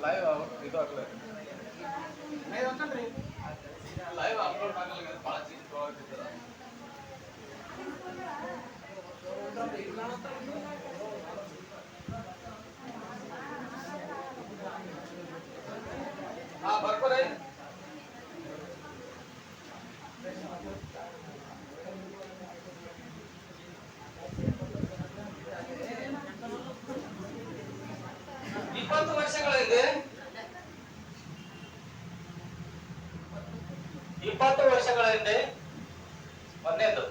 Live ಇದು ಆಗ್ಲೇ live upload ಆಗಲ್ಲ ಭಾಳ ಚೇಂಜ್ ತೊಗೊಳತ್ತಿದ್ದಾರೆ. ಹಾ ಬರ್ಕೊರಿ. ಇಪ್ಪತ್ತು ವರ್ಷಗಳ ಹಿಂದೆ 20 ವರ್ಷಗಳ ಹಿಂದೆ ಒಂದೇದು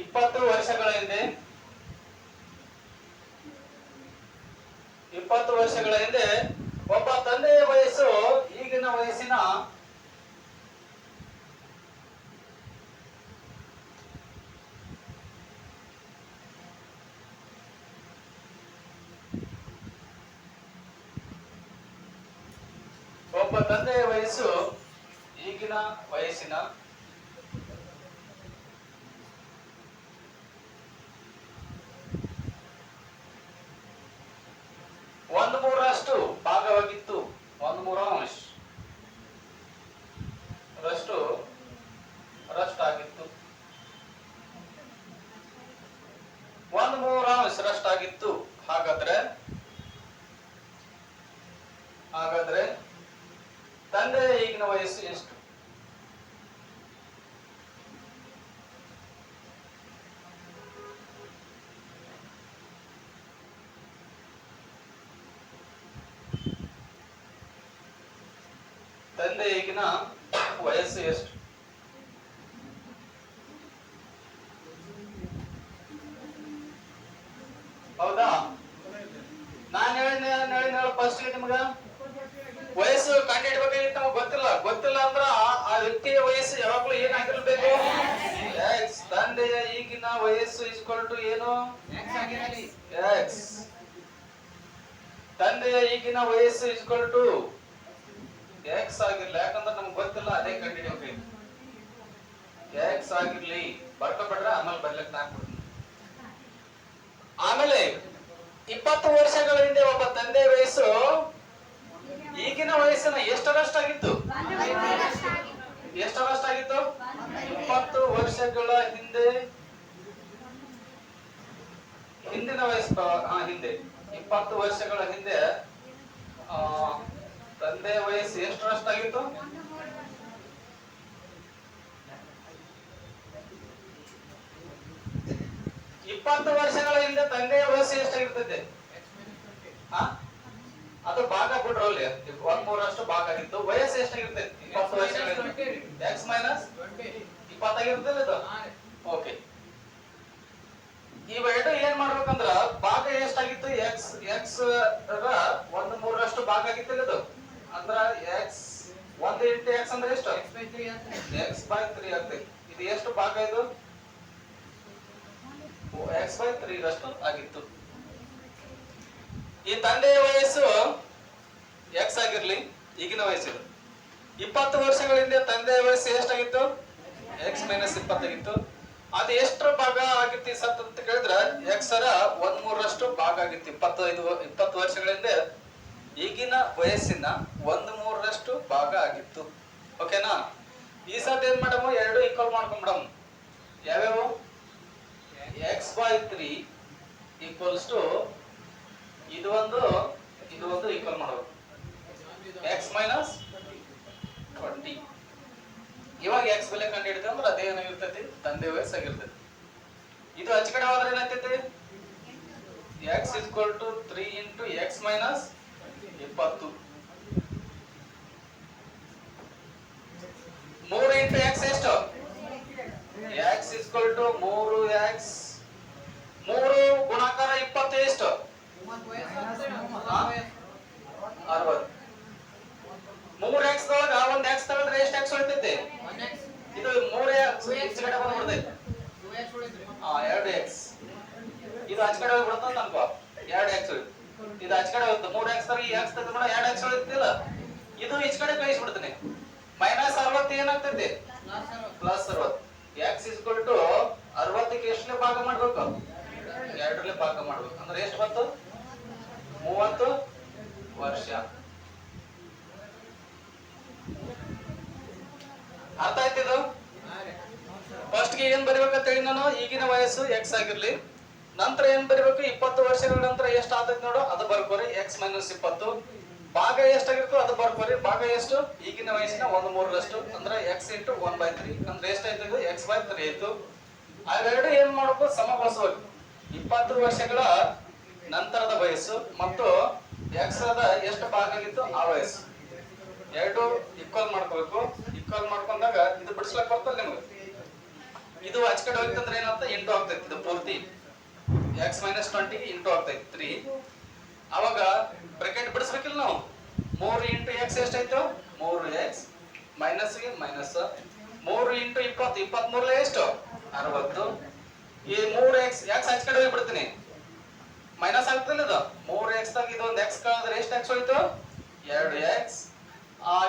20 ವರ್ಷಗಳ ಹಿಂದೆ 20 ವರ್ಷಗಳ ಹಿಂದೆ ಒಬ್ಬ ತಂದೆಯ ವಯಸ್ಸು ಈಗಿನ ವಯಸ್ಸಿನ ಈಗಿನ ವಯಸ್ಸಿನ 1/3 ಭಾಗವಾಗಿತ್ತು. 1/3 ರಷ್ಟು ಆಗಿತ್ತು. 1/3 ರಷ್ಟಾಗಿತ್ತು. ಹಾಗಾದ್ರೆ ತಂದೆ ಈಗಿನ ವಯಸ್ಸು ಎಷ್ಟು? ತಂದೆ ಈಗಿನ ವಯಸ್ಸು ಎಷ್ಟು? ಹೌದಾ? ನಾನು ಹೇಳಿದ ಫಸ್ಟ್ ನಿಮ್ಗ ವಯಸ್ಸು ಕಂಡುಹಿಡಬೇಕಾಗಿತ್ತು. ನಮಗ್ ಗೊತ್ತಿಲ್ಲ ಅಂದ್ರ ಆ ವ್ಯಕ್ತಿಯ ವಯಸ್ಸು ಯಾವಾಗ್ಲೂ ಏನಾಗಿರ್ಬೇಕು? ಎಕ್ಸ್. ತಂದೆಯ ಈಗಿನ ವಯಸ್ಸು ಇಸ್ಕೊಲ್ ಟು ಏನು? ಎಕ್ಸ್. ತಂದೆಯ ಈಗಿನ ವಯಸ್ಸು ಇಸ್ಕೊಲ್ ಟು ಎಕ್ಸ್ ಆಗಿರ್ಲಿ. ಯಾಕಂದ್ರೆ ನಮ್ಗೆ ಗೊತ್ತಿಲ್ಲ, ಅದೇ ಕಂಡುಹಿಡಬೇಕು. ಎಕ್ಸ್ ಆಗಿರ್ಲಿ. ಬರ್ಕೊಬೇಡ್ರೆ ಆಮೇಲೆ ಬರ್ಲಿಕ್ಕೆ ಹಾಕ್ಬಿಡ್ತೀನಿ. ಆಮೇಲೆ 20 ವರ್ಷಗಳ ಹಿಂದೆ ಒಬ್ಬ ತಂದೆ ವಯಸ್ಸು ಈಗಿನ ವಯಸ್ಸಿನ ಎಷ್ಟರಷ್ಟಾಗಿತ್ತು? 20 ವರ್ಷಗಳ ಹಿಂದಿನ ವಯಸ್ಸು. ಹಿಂದೆ 20 ವರ್ಷಗಳ ಹಿಂದೆ ತಂದೆಯ ವಯಸ್ಸು ಎಷ್ಟರಷ್ಟಾಗಿತ್ತು? 20 ವರ್ಷಗಳ ಹಿಂದೆ ತಂದೆಯ ವಯಸ್ಸು ಎಷ್ಟಾಗಿರ್ತದೆ? ಅದು ಭಾಗ ಬಿಡ್ರಲ್ಲಿ 1/3 ಭಾಗ ಆಗಿತ್ತು. ವಯಸ್ಸು ಎಷ್ಟಾಗಿರ್ತದೆ? 20 ವರ್ಷಗಳ ಎಕ್ಸ್ ಮೈನಸ್ 20 ಆಗಿರ್ತದೆ ಇದು. ಓಕೆ. ಇವೆರಡು ಏನ್ ಮಾಡ್ಬೇಕಂದ್ರ ಭಾಗ ಎಷ್ಟಾಗಿತ್ತು? ಎಕ್ಸ್ 1/3 ಭಾಗ ಆಗಿತ್ತಿಲ್ಲ ಇದು. ಅಂದ್ರ ಎಕ್ಸ್ 1 × ಎಕ್ಸ್ ಅಂದ್ರೆ ಎಷ್ಟು? x/3 ಆಗ್ತದೆ. ಇದು ಎಷ್ಟು ಭಾಗ? ಇದು x/3 ರಷ್ಟು ಆಗಿತ್ತು. ಈ ತಂದೆಯ ವಯಸ್ಸು ಎಕ್ಸ್ ಆಗಿರ್ಲಿ, ಈಗಿನ ವಯಸ್ಸು 20 ವರ್ಷಗಳ ಹಿಂದೆ ತಂದೆಯ ವಯಸ್ಸು ಎಷ್ಟಾಗಿತ್ತು? ಎಕ್ಸ್ ಮೈನಸ್ 20 ಆಗಿತ್ತು. ಅದು ಎಷ್ಟರ ಭಾಗ ಆಗಿತ್ತು ಸತ್ ಅಂತ ಕೇಳಿದ್ರೆ ಎಕ್ಸರ 1/3 ಭಾಗ ಆಗಿತ್ತು. 20 ವರ್ಷಗಳ ಹಿಂದೆ ಈಗಿನ ವಯಸ್ಸಿನ 1/3 ಭಾಗ ಆಗಿತ್ತು. ಓಕೆನಾ? ಈ ಸತ್ ಏನ್ ಮಾಡಮು? ಎರಡು ಈಕ್ವಲ್ ಮಾಡ್ಕೊಂಡ್ಬಿಡಮ್. ಯಾವ್ಯಾವು? x/3 ಈಕ್ವಲ್ಸ್ ಟು ಇದು ಒಂದು ಈಕ್ವಲ್ ಮಾಡಬೇಕು. X minus 20. ಇವಾಗ ಎಕ್ಸ್ ಬೆಲೆ ಕಂಡು ಹಿಡಿದ್ರೆ ಅಂದ್ರೆ ಅದೇ ಏನಾಗಿರ್ತೈತಿ? ತಂದೆ ವಯಸ್ಸಾಗಿರ್ತೈತಿ. ಇದು ಆಚೆ ಕಡೆ ಹೋದ್ರೆ ಏನಾಗ್ತೈತಿ? X equal to 3 × X minus 20. 3 × X ಎಷ್ಟು? X equal to 3x. 3 ಗುಣಾಕಾರ 20 ಎಷ್ಟು? 60. 3x ದೊಳಗ ಒಂದ್ x ತಗೊಂಡ್ರೆ ಎಷ್ಟು x ಉಳಿತೈತಿ? ಇದು 3x ಈಚೆ ಕಡೆ ಬಂದ್ಬಿಡ್ತೈತಿ. 2x. ಇದು ಆಚೆ ಕಡೆ ಹೋಗ್ಬಿಡುತ್ತೆ ಅನ್ಕೋ. 2x ಇದು ಆಚೆ ಕಡೆ ಹೋಗುತ್ತೆ. 3x ತರ ಈ x ತಗೊಂಡ್ರೆ 2x ಉಳಿತಿಲ್ಲ. ಇದು ಈಚೆ ಕಡೆ ಕಳಿಸ್ಬಿಡ್ತೀನಿ. -60 ಏನಾಗ್ತೈತಿ? +60. x = 60ಕ್ಕೆ ಎಷ್ಟನೇ ಭಾಗ ಮಾಡ್ಬೇಕು? ಎರಡರಲ್ಲಿ ಭಾಗ ಮಾಡ್ಬೇಕು ಅಂದ್ರೆ ಎಷ್ಟು ಬಂತು 30 ವರ್ಷ. ಅರ್ಥ ಆಯ್ತಿದು? ಫಸ್ಟ್ ಗೆ ಏನ್ ಬರಿಬೇಕಂತ ಹೇಳಿ ನಾನು, ಈಗಿನ ವಯಸ್ಸು ಎಕ್ಸ್ ಆಗಿರ್ಲಿ, ನಂತರ ಏನ್ ಬರಿಬೇಕು 20 ವರ್ಷಗಳ ನಂತರ ಎಷ್ಟು ಆತೈತಿ ನೋಡು ಅದು ಬರ್ಕೋರಿ, ಎಕ್ಸ್ ಮೈನಸ್ 20. ಭಾಗ ಎಷ್ಟಾಗಿರ್ತೋ ಅದು ಬರ್ಕೋರಿ. ಭಾಗ ಎಷ್ಟು? ಈಗಿನ ವಯಸ್ಸಿನ 1/3 ಅಂದ್ರೆ ಎಕ್ಸ್ ಇಂಟು 1/3 ಅಂದ್ರೆ ಎಷ್ಟಾಯ್ತು? ಎಕ್ಸ್ ಬೈ 3 ಆಯ್ತು. ಅವೆರಡು ಏನ್ ಮಾಡ್ಬೇಕು? ಸಮಗೊಳಿಸಬೇಕು. 20 ವರ್ಷಗಳ ನಂತರದ ವಯಸ್ಸು ಮತ್ತು ಎಕ್ಸ್ ಅದ ಎಷ್ಟು ಭಾಗ ಆಗಿತ್ತು ಆ ವಯಸ್ಸು ಎರಡು ಈಕ್ವಲ್ ಮಾಡ್ಕೋಬೇಕು. ಈಕ್ವಲ್ ಮಾಡ್ಕೊಂಡಾಗ ಇದು ಬಿಡಿಸ್ಲಕ್ ಬರ್ತಲ್ಲ ನಿಮ್ಗೆ. ಇದು ಆಚೆ ಕಡೆ ಹೋಗ್ತಂದ್ರೆ ಏನಾಗ್ತದೆ? ಇಂಟು ಆಗ್ತೈತಿ. ಇದು ಪೂರ್ತಿ ಎಕ್ಸ್ ಮೈನಸ್ 20 ಇಂಟು ಆಗ್ತೈತಿ 3. ಅವಾಗ ಬ್ರಾಕೆಟ್ ಬಿಡಿಸ್ಬೇಕಿಲ್ಲ ನಾವು. 3 ಇಂಟು ಎಕ್ಸ್ ಎಷ್ಟಾಯ್ತು? 3x ಮೈನಸ್ ಗೆ ಮೈನಸ್ 3 ಇಂಟು 20 23 ಎಷ್ಟು? 60. ಈ 3x ಎಕ್ಸ್ ಆಚೆ ಕಡೆ ಹೋಗ್ಬಿಡ್ತೀನಿ, ಮೈನಸ್ ಆಗ್ತಿಲ್ಲ ಇದು. 3x ದಾಗ ಇದೊಂದು ಎಕ್ಸ್ ಕಳೆದ್ರೆ ಎಷ್ಟು ಎಕ್ಸ್ ಹೋಯ್ತು? 2x.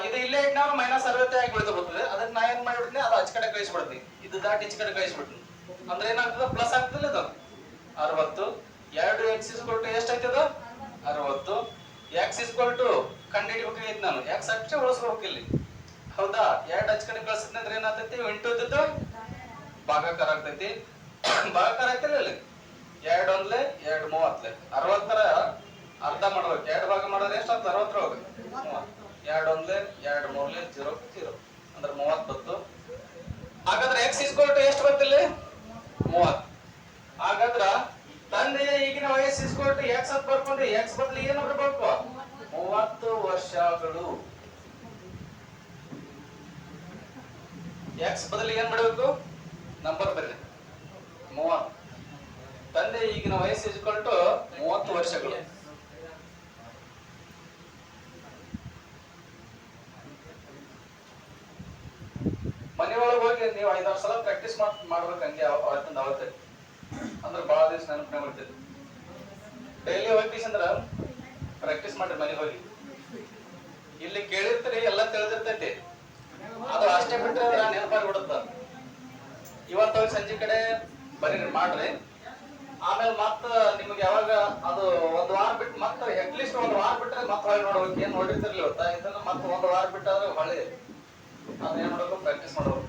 ಇದು ಇಲ್ಲೇ ಇಟ್ಟು ನಾವು ಮೈನಸ್ 60 ಆಗಿ ಬರ್ತದೆ. ಅದನ್ನ ನಾ ಏನ್ ಮಾಡಿಬಿಡ್ತೀನಿ, ಅದು ಆಚೆ ಕಡೆ ಕಳಿಸ್ಬಿಡ್ತೀನಿ, ಇದು ದಾಟಿ ಈಚೆ ಕಡೆ ಕಳಿಸ್ಬಿಡ್ತೀನಿ. ಅಂದ್ರೆ ಏನಾಗ್ತದೆ? ಪ್ಲಸ್ ಆಗ್ತಿಲ್ಲ ಇದು 60. 2x ಎಷ್ಟಾಯ್ತದ? 60. x ಕಂಡುಹಿಡಿಬೇಕಾಗಿತ್ತು ನಾನು, ಎಕ್ಸ್ ಅಷ್ಟೇ ಉಳಿಸ್ಬೇಕು ಇಲ್ಲಿ. ಹೌದಾ? 2 ಆಚೆ ಕಡೆ ಕಳಿಸಿದ್ನಿ ಅಂದ್ರೆ ಏನಾಗ್ತೈತಿ? ಇಂಟು ಇದ್ದದ್ದು ಭಾಗಾಕಾರ ಆಗ್ತೈತಿ. ಭಾಗಾಕಾರ ಆಗ್ತಿಲ್ಲ ಇಲ್ಲಿ. 2 1 2 30. 60ರ ಅರ್ಧ ಮಾಡ್ಬೇಕು. 2 ಭಾಗ ಮಾಡಿದ್ರೆ ಎಷ್ಟು ಆಗ್ತದೆ? 60 ಹೋಗಿ 2 1 2 3 0 0 ಅಂದ್ರೆ 30 ಬಂತು. ಹಾಗಾದ್ರೆ x ಎಷ್ಟು ಬರ್ತಿಲ್ಲ? 30. ಹಾಗಾದ್ರ ತಂದೆಯ ಈಗಿನ ವಯಸ್ಸು x ಅಂತ ಬರ್ಕೊಂಡ್ರೆ x ಬದಲು ಏನು ಬರಬೇಕು? 30 ವರ್ಷಗಳು. x ಬದಲು ಏನ್ ಮಾಡಬೇಕು? ನಂಬರ್ ಬರಲಿ 30. ತಂದೆ ಈಗಿನ ವಯಸ್ಸು 30 ವರ್ಷಗಳು. ಮನೆಯೊಳಗೆ ಹೋಗಿ ನೀವು 5-6 ಸಲ ಪ್ರಾಕ್ಟೀಸ್ ಮಾಡ್ಬೇಕು. ಹಂಗೆ ಅವತ್ತಿಂದ ಅವತ್ತೇ ಅಂದ್ರೆ ಬಹಳ ದಿವಸ ನೆನಪು ಬರ್ತೈತಿ. ಡೈಲಿ ಹೋಗ್ತೀಸ್ ಅಂದ್ರ ಪ್ರಾಕ್ಟೀಸ್ ಮಾಡ್ರಿ ಮನೆಗೆ ಹೋಗಿ. ಇಲ್ಲಿ ಕೇಳಿರ್ತೀರಿ, ಎಲ್ಲ ತಿಳಿದಿರ್ತೈತಿ, ಅದು ಅಷ್ಟೇ ಬಿಟ್ಟರೆ ನೆನಪಾಗಿ ಬಿಡುತ್ತ. ಇವತ್ತು ಹೋಗಿ ಸಂಜೆ ಕಡೆ ಬರೀ ಮಾಡ್ರಿ. ಆಮೇಲೆ ಮತ್ತ ನಿಮ್ಗೆ ಯಾವಾಗ ಅದು 1 ವಾರ ಬಿಟ್ಟು ಮತ್ತೆ ಅಟ್ಲೀಸ್ಟ್ 1 ವಾರ ಬಿಟ್ರೆ ಮತ್ತೆ ಹೊಳ್ಳಿ ನೋಡ್ಬೇಕು. ಏನ್ ನೋಡಿರ್ತಿರ್ಲಿ ಇವತ್ತ ಇದನ್ನ ಮತ್ತೆ 1 ವಾರ ಬಿಟ್ಟಾದ್ರೆ ಹೊಳ್ಳಿ ಅದೇನ್ ಮಾಡ್ಬೇಕು? ಪ್ರಾಕ್ಟೀಸ್ ಮಾಡ್ಬೇಕು.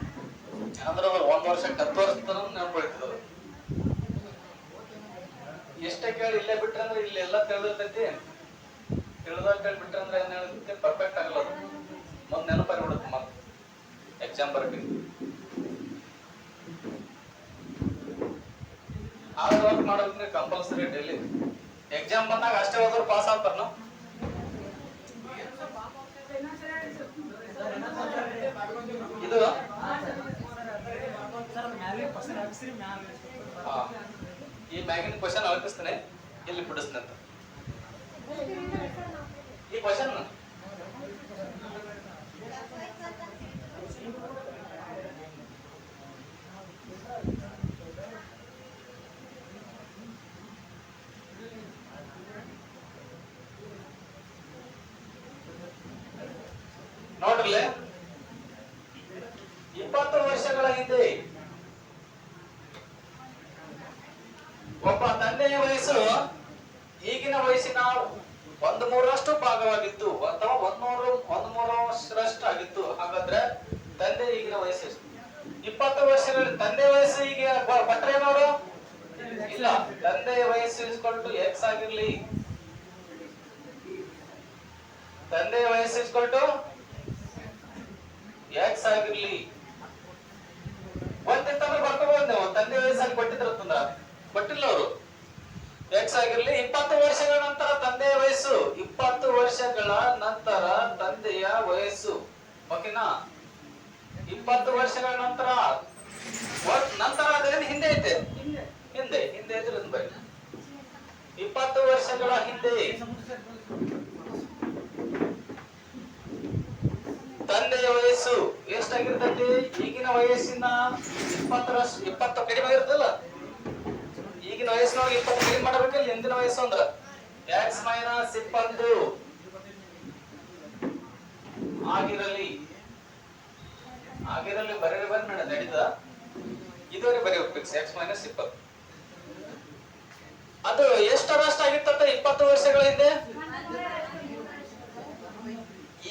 ಅಂದ್ರೆ 1 ವರ್ಷ 10 ವರ್ಷ ತನಕ ನೆನಪಿಡ್ತಿದ್ರು. ಎಷ್ಟೇ ಕೇಳಿ ಇಲ್ಲೇ ಬಿಟ್ರೆ ಅಂದ್ರೆ ಇಲ್ಲಿ ಎಲ್ಲ ತಿಳಿದಿರ್ತೈತಿ. ತಿಳಿದಾಗ ಕೇಳ್ಬಿಟ್ರೆ ಅಂದ್ರೆ ಏನ್ ಹೇಳ್ತೈತಿ? ಪರ್ಫೆಕ್ಟ್ ಆಗಲ್ಲ ಅದು. ಮುಂದ್ ನೆನಪಾಗಿ ಬಿಡುತ್ತೆ ಮತ್ತೆ ಎಕ್ಸಾಮ್ ಬರ್ಬೇಕು. ಆದ್ರೆ ವರ್ಕ್ ಮಾಡೋದ್ರೆ ಕಂಪಲ್ಸರಿ ಡೈಲಿ. ಎಕ್ಸಾಮ್ ಬಂದಾಗ ಅಷ್ಟೇ ಹೋದ್ರು ಪಾಸ್ ಆಗ್ತಾರ ನಾವು. ಇದು ಈ ಮ್ಯಾಗಿನ ಕ್ವಶನ್ ಅಳಕಿಸ್ತೇನೆ, ಇಲ್ಲಿ ಬಿಡಿಸ್ತೇನೆ ಅಂತ. ಈ ಕ್ವಶನ್ ನೋಡ್ರಲ್ಲೇ, 20 ವರ್ಷಗಳ ಹಿಂದೆ ಒಬ್ಬ ತಂದೆಯ ವಯಸ್ಸು ಈಗಿನ ವಯಸ್ಸಿನ 1/3 ಭಾಗವಾಗಿತ್ತು ಅಥವಾ 1/3 ಆಗಿತ್ತು. ಹಾಗಾದ್ರೆ ತಂದೆ ಈಗಿನ ವಯಸ್ಸು ಎಷ್ಟು? 20 ವರ್ಷಗಳ ತಂದೆ ವಯಸ್ಸು ಈಗ ಬಟ್ರೆ ನೋಡು ಇಲ್ಲ. ತಂದೆಯ ವಯಸ್ಸು ಎಕ್ಸ್ ಆಗಿರ್ಲಿ, ತಂದೆಯ ವಯಸ್ಸು ಎಕ್ಸ್ ಆಗಿರ್ಲಿ. ಗೊತ್ತಿತ್ತಂದ್ರೆ ಬರ್ಕೋಬಹುದು ನೀವು. ತಂದೆ ವಯಸ್ಸಾಗಿ ಕೊಟ್ಟಿದ್ರಂದ್ರ ಕೊಟ್ಟಿಲ್ಲ ಅವರು. ಎಕ್ಸ್ ಆಗಿರ್ಲಿ. 20 ವರ್ಷಗಳ ನಂತರ ತಂದೆಯ ವಯಸ್ಸು, 20 ವರ್ಷಗಳ ನಂತರ ತಂದೆಯ ವಯಸ್ಸು. ಓಕೆನಾ? 20 ವರ್ಷಗಳ ನಂತರ ನಂತರ ಅದೇನು ಹಿಂದೆ ಐತೆ? ಹಿಂದೆ ಇದ್ರೆ ಬರೀ 20 ವರ್ಷಗಳ ಹಿಂದೆ ತಂದೆಯ ವಯಸ್ಸು ಎಷ್ಟಾಗಿರ್ತೈತಿ? ಈಗಿನ ವಯಸ್ಸಿನ 20 ಕಡಿಮೆ ಆಗಿರ್ತಲ್ಲ. ಈಗಿನ ವಯಸ್ಸಿನೊಳಗೆ 20 ಕಡಿಮೆ ಮಾಡಬೇಕಲ್ಲ. ಹಿಂದಿನ ವಯಸ್ಸು ಅಂದ್ರ ಎಕ್ಸ್ ಮೈನಸ್ 20 ಆಗಿರಲಿ. ಬರೀ ಬಂದ್ ನಡೀತದ. ಇದುವರೆ ಬರೀಬೇಕು ಎಕ್ಸ್ ಮೈನಸ್ 20. ಅದು ಎಷ್ಟರಷ್ಟಾಗಿತ್ತ 20 ವರ್ಷಗಳ ಹಿಂದೆ?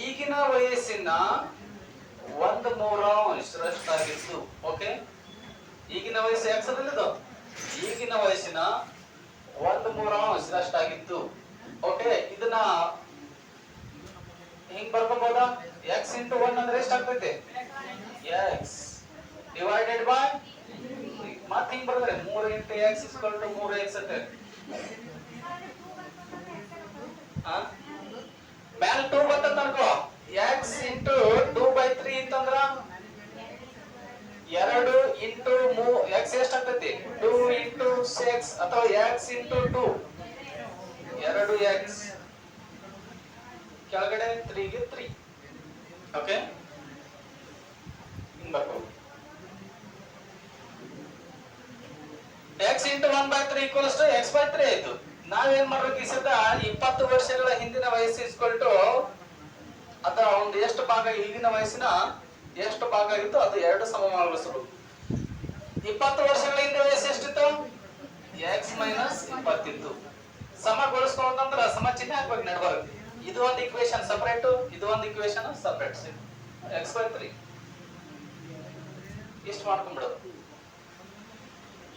ಈಗಿನ ವಯಸ್ಸಿನ 1/3 ಓಕೆ. ಈಗಿನ ವಯಸ್ಸು ಯಾಕ್ಸದಲ್ಲಿದ್ದು ಈಗಿನ ವಯಸ್ಸಿನ 1/3 ಓಕೆ. ಇದನ್ನ ಹಿಂಗ್ ಬರ್ಕೋಬಹುದಾ? x ಇಂಟು 1 ಅಂದ್ರೆ ಎಷ್ಟಾಗ್ತೈತೆ? x ಡಿವೈಡೆಡ್ ಬೈ ಮತ್ತೆ ಹಿಂಗ್ ಬರ್ತದೆ 3 ಇಂಟು x ಇಸ್ಕಲ್ ಟು 3x ಅಂತ. ಮ್ಯಾಲ್ 2 ಬರ್ತದ ಅನ್ಕೋ. x ಇಂಟು 2/3 ಅಂತಂದ್ರ 2 ಇಂಟು x ಎಷ್ಟಾಗ್ತೈತಿ? 2 ಇಂಟು 6 ಅಥವಾ x ಇಂಟು 2 2x ಕೆಳಗಡೆ 3 ಗೆ 3 ಓಕೆ. ಹಿಂಗ್ ಬರ್ಕೋ. x into 1/3 equals to x/3 ಆಯ್ತು. ನಾವೇನ್ ಮಾಡ್ಬೇಕು ಈ ಸತ 20 ವರ್ಷಗಳ ಹಿಂದಿನ ವಯಸ್ಸು ಇಸ್ಕೊಲ್ಟು ಅದ ಒಂದು ಎಷ್ಟು ಭಾಗ ಈಗಿನ ವಯಸ್ಸಿನ ಎಷ್ಟು ಭಾಗ ಆಗಿತ್ತು ಅದು 2 ಸಮಮಾಗಿಸಬೇಕು. 20 ವರ್ಷಗಳ ಹಿಂದೆ ವಯಸ್ಸು ಎಷ್ಟಿತ್ತು? x ಮೈನಸ್ 20 ಇತ್ತು. ಸಮಗೊಳಿಸ್ಕೊಂಡ್ರೆ ಸಮ ಚಿಹ್ನೆ ಹಾಕ್ಬೇಕು ನಡ್ಬಾರ್ದು. ಇದು ಒಂದು ಇಕ್ವೇಶನ್ ಸಪರೇಟ್, ಇದು ಒಂದು ಇಕ್ವೇಶನ್ ಸಪರೇಟ್. x/3 ಇಷ್ಟು ಮಾಡ್ಕೊಂಡ್ಬಿಡೋದು.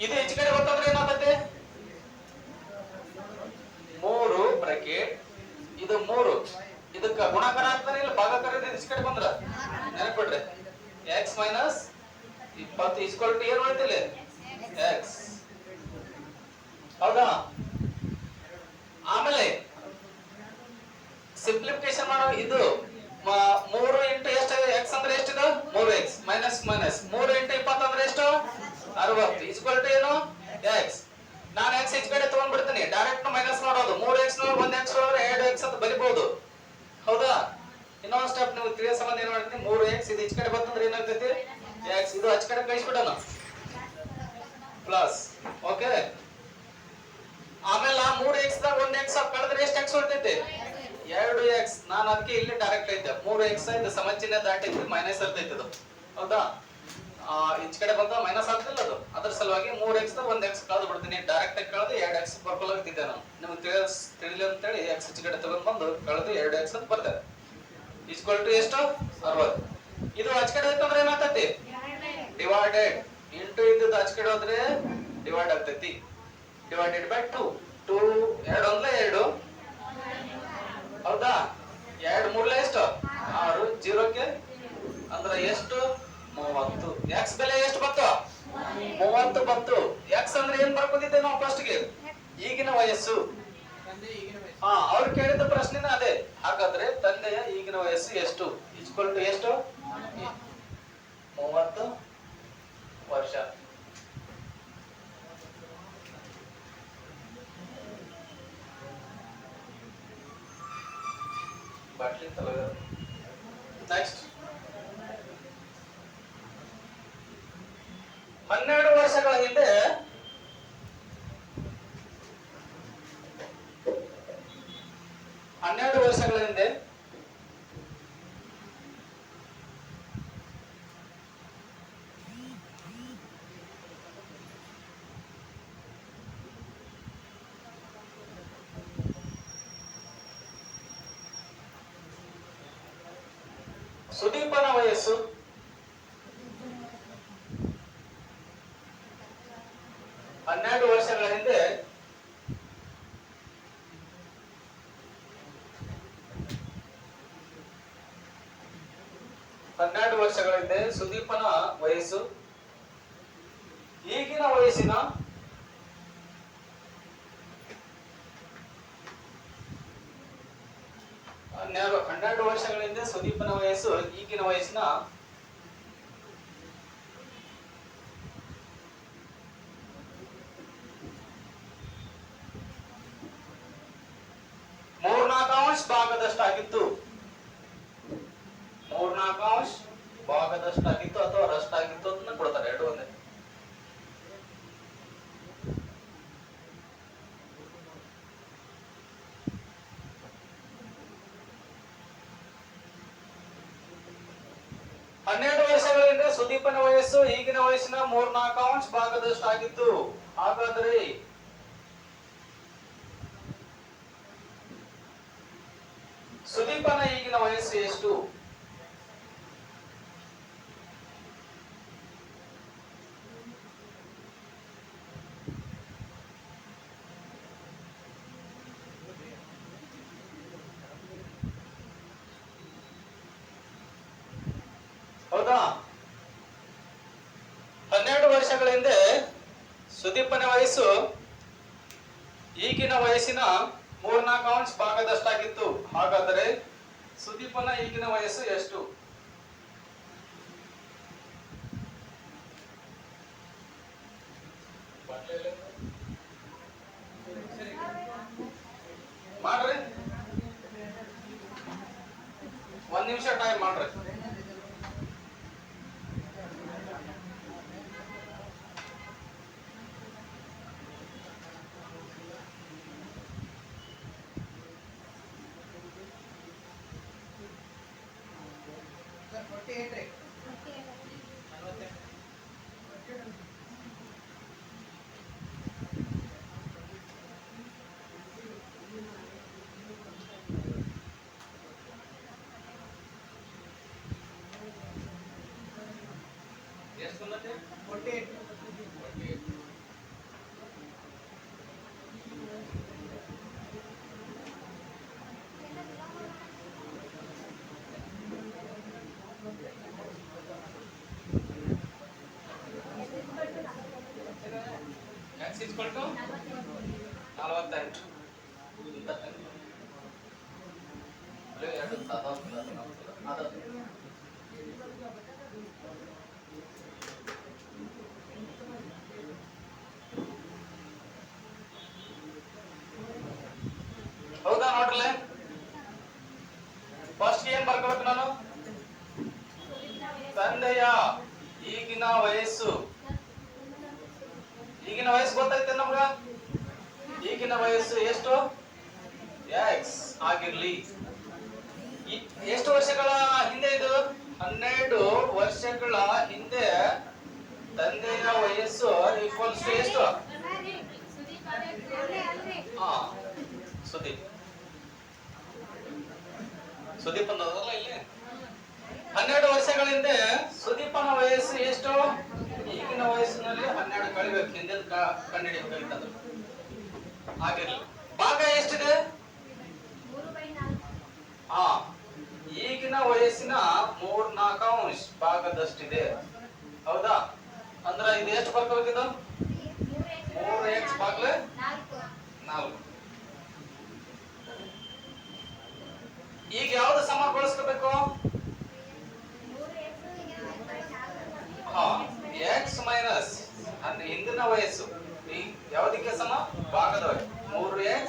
ಇದು ಹೆಚ್ಚು ಕಡೆ ಗೊತ್ತಾದ್ರೆ ಏನಾಗುತ್ತೆ? 3 ಬ್ರಾಕೆಟ್ ಇದು 3 ಇದಕ್ಕ ಗುಣಾಕಾರ ಆಗ್ತಾನೆ ಇಲ್ಲ ಭಾಗಾಕಾರ ಹೆಚ್ಚು ಕಡೆ ಬಂದ್ರ ನೆನಪಿಡ್ರಿ. x ಮೈನಸ್ 20 ಇಸ್ಕೊಲ್ ಟು ಏನು ಉಳಿತಿಲ್ಲ x. ಹೌದಾ? ಆಮೇಲೆ ಸಿಂಪ್ಲಿಫಿಕೇಶನ್ ಮಾಡೋ ಇದು 3 ಇಂಟು ಎಷ್ಟು? x ಅಂದ್ರೆ ಎಷ್ಟಿದೆ? 3x ಮೈನಸ್ ಮೈನಸ್ 3 ಇಂಟು 20 ಅಂದ್ರೆ ಎಷ್ಟು? 60 ಇಸ್ಕೊಲ್ ಟು ಏನು? x. ನಾನು x ಹೆಚ್ಚು ಕಡೆ ತಗೊಂಡ್ಬಿಡ್ತೀನಿ, ಡೈರೆಕ್ಟ್ ಮೈನಸ್ ಮಾಡೋದು. 3x 1x 2x ಅಂತ ಬರಿಬಹುದು. ಹೌದಾ? ಇನ್ನೊಂದು ಸ್ಟೆಪ್ ನೀವು ತಿಳಿಯೋ ಸಂಬಂಧ ಏನ್ ಮಾಡ್ತೀನಿ? 3x ಇದು ಹೆಚ್ಚು ಕಡೆ ಬಂತಂದ್ರೆ ಏನಾಗ್ತೈತಿ? x ಇದು ಹಚ್ಚ ಕಡೆ ಕಳಿಸ್ಬಿಡೋಣ ಪ್ಲಸ್. ಓಕೆ. ಆಮೇಲೆ 3x ದಾಗ 1x ಕಳೆದ್ರೆ ಎಷ್ಟು x ಉಳಿತೈತಿ? 2x. ನಾನು ಅದಕ್ಕೆ ಇಲ್ಲಿ ಡೈರೆಕ್ಟ್ ಐತೆ 3x ಇದು ಸಮಚಿಹ್ನೆ ದಾಟೈತಿ ಮೈನಸ್ ಇರ್ತೈತಿ ಇದು. ಹೌದಾ? ಈಚ ಕಡೆ ಬಂದ ಮೈನಸ್ ಆಗ್ತಿಲ್ಲ ಅದು. ಅದ್ರ ಸಲುವಾಗಿ 3x 1x ಕಳೆದು ಬಿಡ್ತೀನಿ. ಡೈರೆಕ್ಟ್ ಆಗಿ ಕಳೆದು 2x ಬರ್ಕೊಳ್ಳೋಗಿದ್ದೆ ನಾನು. ನಿಮ್ಗೆ ತಿಳಿಲಿ ಅಂತೇಳಿ x ಈಚ ಕಡೆ ತಗೊಂಡ್ ಬಂದು ಕಳೆದು 2x ಅಂತ ಬರ್ತದೆ. ಈಸ್ಕೊಲ್ ಟು ಎಷ್ಟು? 60. ಇದು ಆಚ ಕಡೆ ಹೋಯ್ತಂದ್ರೆ ಏನಾಗ್ತೈತಿ? ಡಿವೈಡೆಡ್. ಇಂಟು ಇದ್ದದ್ದು ಆಚ ಕಡೆ ಹೋದ್ರೆ ಡಿವೈಡ್ ಆಗ್ತೈತಿ. Divided by 2. 2 2 ಒಂದ್ಲೆ 2. ಹೌದಾ? 2 3 ಎಷ್ಟು? 6. 0ಕ್ಕೆ ಅಂದ್ರೆ ಎಷ್ಟು? 30. x ಬೆಲೆ ಎಷ್ಟು ಬಂತು? 30 ಬಂತು. x ಅಂದ್ರೆ ಏನ್ ಬರ್ಕೊಂಡಿದ್ದೆ ನಾವು ಫಸ್ಟ್ ಗೆ? ಈಗಿನ ವಯಸ್ಸು. ಅವ್ರು ಕೇಳಿದ ಪ್ರಶ್ನೆನ ಅದೇ. ಹಾಗಾದ್ರೆ ತಂದೆಯ ಈಗಿನ ವಯಸ್ಸು ಎಷ್ಟು? ಈಕ್ವಲ್ ಟು ಎಷ್ಟು? 30 ವರ್ಷ. ಬಾಟ್ಲಿ ತಲಗ. ನೆಕ್ಸ್ಟ್ 12 ವರ್ಷಗಳ ಹಿಂದೆ ಸುದೀಪನ ವಯಸ್ಸು 12 ವರ್ಷಗಳ ಹಿಂದೆ ಸುದೀಪನ ವಯಸ್ಸು ಈಗಿನ ವಯಸ್ಸಿನ 12 ವರ್ಷಗಳ ಹಿಂದೆ ಸುದೀಪನ ವಯಸ್ಸು ಈಗಿನ ವಯಸ್ಸಿನ 3/4 ಭಾಗದಷ್ಟಾಗಿತ್ತು. 3/4 ಭಾಗದಷ್ಟಾಗಿತ್ತು ಅಥವಾ ರಷ್ಟಾಗಿತ್ತು ಅಂತ ಕೊಡ್ತಾರೆ. ಎರಡು ಒಂದೇ. ಹನ್ನೆರಡು ವರ್ಷಗಳಿಂದ ಸುದೀಪನ ವಯಸ್ಸು ಈಗಿನ ವಯಸ್ಸಿನ 3/4 ಭಾಗದಷ್ಟಾಗಿತ್ತು. ಹಾಗಾದ್ರೆ ಸುದೀಪನ ಈಗಿನ ವಯಸ್ಸು ಎಷ್ಟು? ಹೌದಾ? 12 ವರ್ಷಗಳ ಹಿಂದೆ ಸುದೀಪನ ವಯಸ್ಸು ಈಗಿನ ವಯಸ್ಸಿನ 3/4 ಭಾಗದಷ್ಟಾಗಿತ್ತು. ಹಾಗಾದರೆ ಸುದೀಪನ ಈಗಿನ ವಯಸ್ಸು ಎಷ್ಟು? ಮಾಡ್ರಿ, 1 ನಿಮಿಷ ಟೈಮ್ ಮಾಡ್ರಿ. ಎಷ್ಟು ಬಂದೈತೆ? 48. X equal to 48. ಹೌದಾ? ನೋಡ್ರಲ್ಲ, ಫಸ್ಟ್ ಏನ್ ಬರ್ಕೋಬೇಕು ನಾನು? ತಂದೆಯ ಈಗಿನ ವಯಸ್ಸು. ಈಗಿನ ವಯಸ್ಸು ಗೊತ್ತೈತೆ ನಮ್ಗ? ಈಗಿನ ವಯಸ್ಸು ಎಷ್ಟು? X ಆಗಿರ್ಲಿ. ಎಷ್ಟು ವರ್ಷಗಳ ಹಿಂದೆ ಇದು? 12 ವರ್ಷಗಳ ಹಿಂದೆ ತಂದೆಯ ವಯಸ್ಸು ಈಕ್ವಲ್ಸ್ ಟು ಎಷ್ಟು? ಸುದೀಪ್ ಅನ್ನೋದಲ್ಲ ಇಲ್ಲಿ. 12 ವರ್ಷಗಳ ಹಿಂದೆ ಸುದೀಪನ ವಯಸ್ಸು ಎಷ್ಟು? ಈಗಿನ ವಯಸ್ಸಿನಲ್ಲಿ 12 ಕಳಿಬೇಕು, ಹಿಂದೆ ಕಂಡುಹಿಡಿಯಬೇಕಾಗಿತ್ತು. ಆಗಿರ್ಲಿ. ಭಾಗ ಎಷ್ಟಿದೆ? ಈಗಿನ ವಯಸ್ಸಿನ 3/4 ಭಾಗದಷ್ಟಿದೆ. ಹೌದಾ? ಅಂದ್ರ ಇದು ಎಷ್ಟು ಬರ್ಕೋಬೇಕಿದು? 3x ಭಾಗಲೆ 4. ಈಗ ಯಾವ್ದು ಸಮಗೊಳಿಸ್ಕೋಬೇಕು? x ಮೈನಸ್ ಹಿಂದಿನ ವಯಸ್ಸು ಯಾವ್ದಕ್ಕೆ ಸಮ? ಭಾಗದ 3x